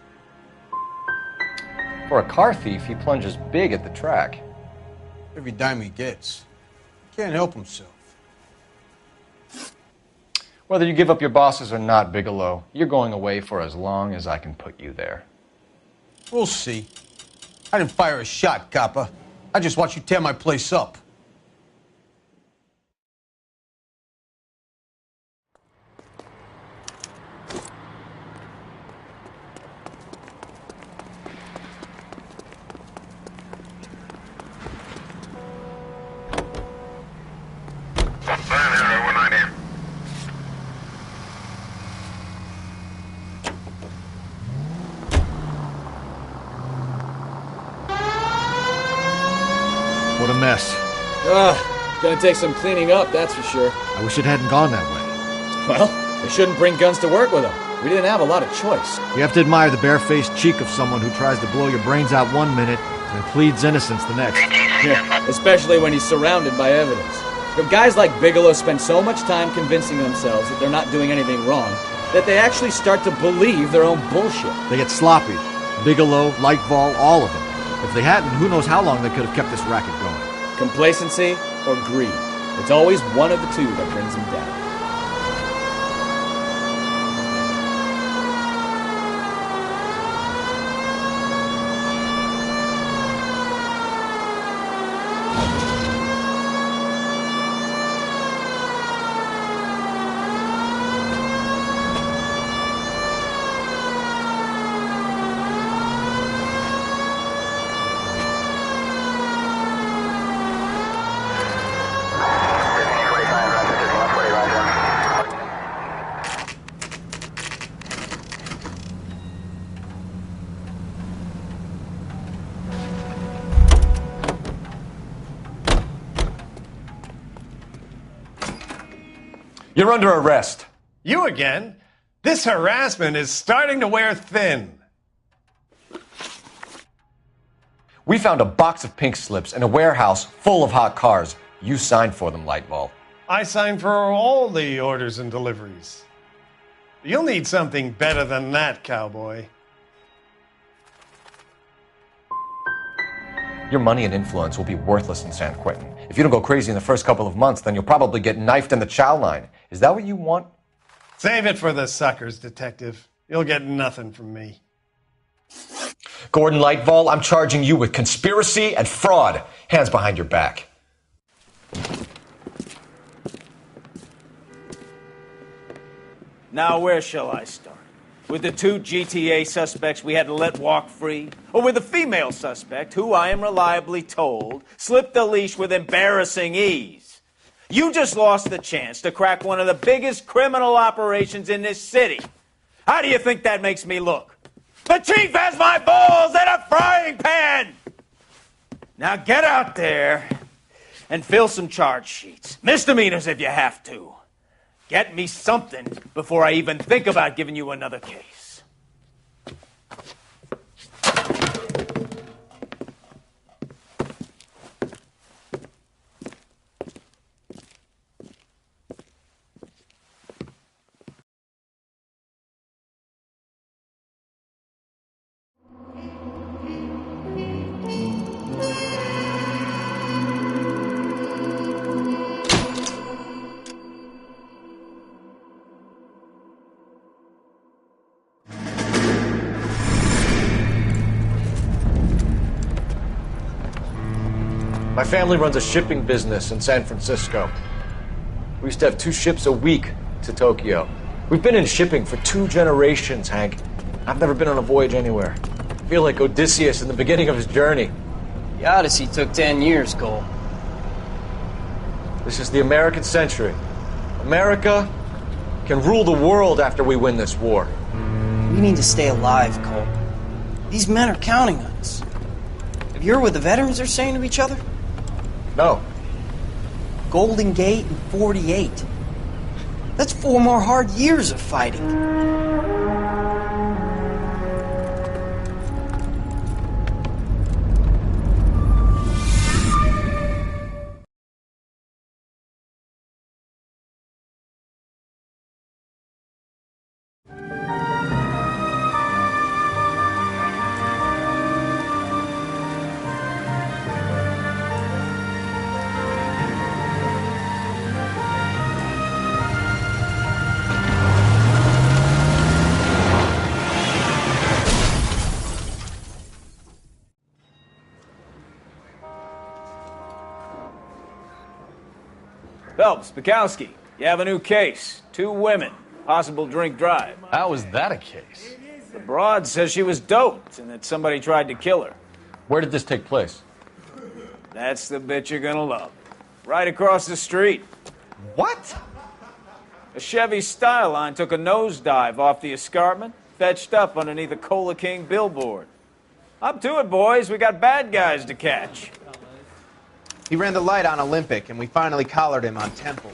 For a car thief, he plunges big at the track. Every dime he gets. He can't help himself. Whether you give up your bosses or not, Bigelow, you're going away for as long as I can put you there. We'll see. I didn't fire a shot, copper. I just watched you tear my place up. What a mess. Gonna take some cleaning up, that's for sure. I wish it hadn't gone that way. Well, they shouldn't bring guns to work with them. We didn't have a lot of choice. You have to admire the barefaced cheek of someone who tries to blow your brains out one minute and pleads innocence the next. Yeah, especially when he's surrounded by evidence. But guys like Bigelow spend so much time convincing themselves that they're not doing anything wrong, that they actually start to believe their own bullshit. They get sloppy. Bigelow, Lightval, all of them. If they hadn't, who knows how long they could have kept this racket going. Complacency or greed. It's always one of the two that brings them down. You're under arrest. You again? This harassment is starting to wear thin. We found a box of pink slips in a warehouse full of hot cars. You signed for them, Lightval. I signed for all the orders and deliveries. You'll need something better than that, cowboy. Your money and influence will be worthless in San Quentin. If you don't go crazy in the first couple of months, then you'll probably get knifed in the chow line. Is that what you want? Save it for the suckers, Detective. You'll get nothing from me. Gordon Lightval, I'm charging you with conspiracy and fraud. Hands behind your back. Now, where shall I start? With the 2 GTA suspects we had to let walk free? Or with the female suspect, who I am reliably told slipped the leash with embarrassing ease? You just lost the chance to crack one of the biggest criminal operations in this city. How do you think that makes me look? The chief has my balls in a frying pan! Now get out there and fill some charge sheets. Misdemeanors if you have to. Get me something before I even think about giving you another case. My family runs a shipping business in San Francisco. We used to have 2 ships a week to Tokyo. We've been in shipping for 2 generations, Hank. I've never been on a voyage anywhere. I feel like Odysseus in the beginning of his journey. The Odyssey took 10 years, Cole. This is the American century. America can rule the world after we win this war. We need to stay alive, Cole. These men are counting on us. Have you heard what the veterans are saying to each other? No. Golden Gate and 48. That's 4 more hard years of fighting. Phelps, Bukowski, you have a new case. 2 women, possible drink drive. How is that a case? The broad says she was doped and that somebody tried to kill her. Where did this take place? That's the bit you're gonna love. Right across the street. What? A Chevy Styline took a nosedive off the escarpment, fetched up underneath a Cola King billboard. Up to it, boys. We got bad guys to catch. He ran the light on Olympic, and we finally collared him on Temple.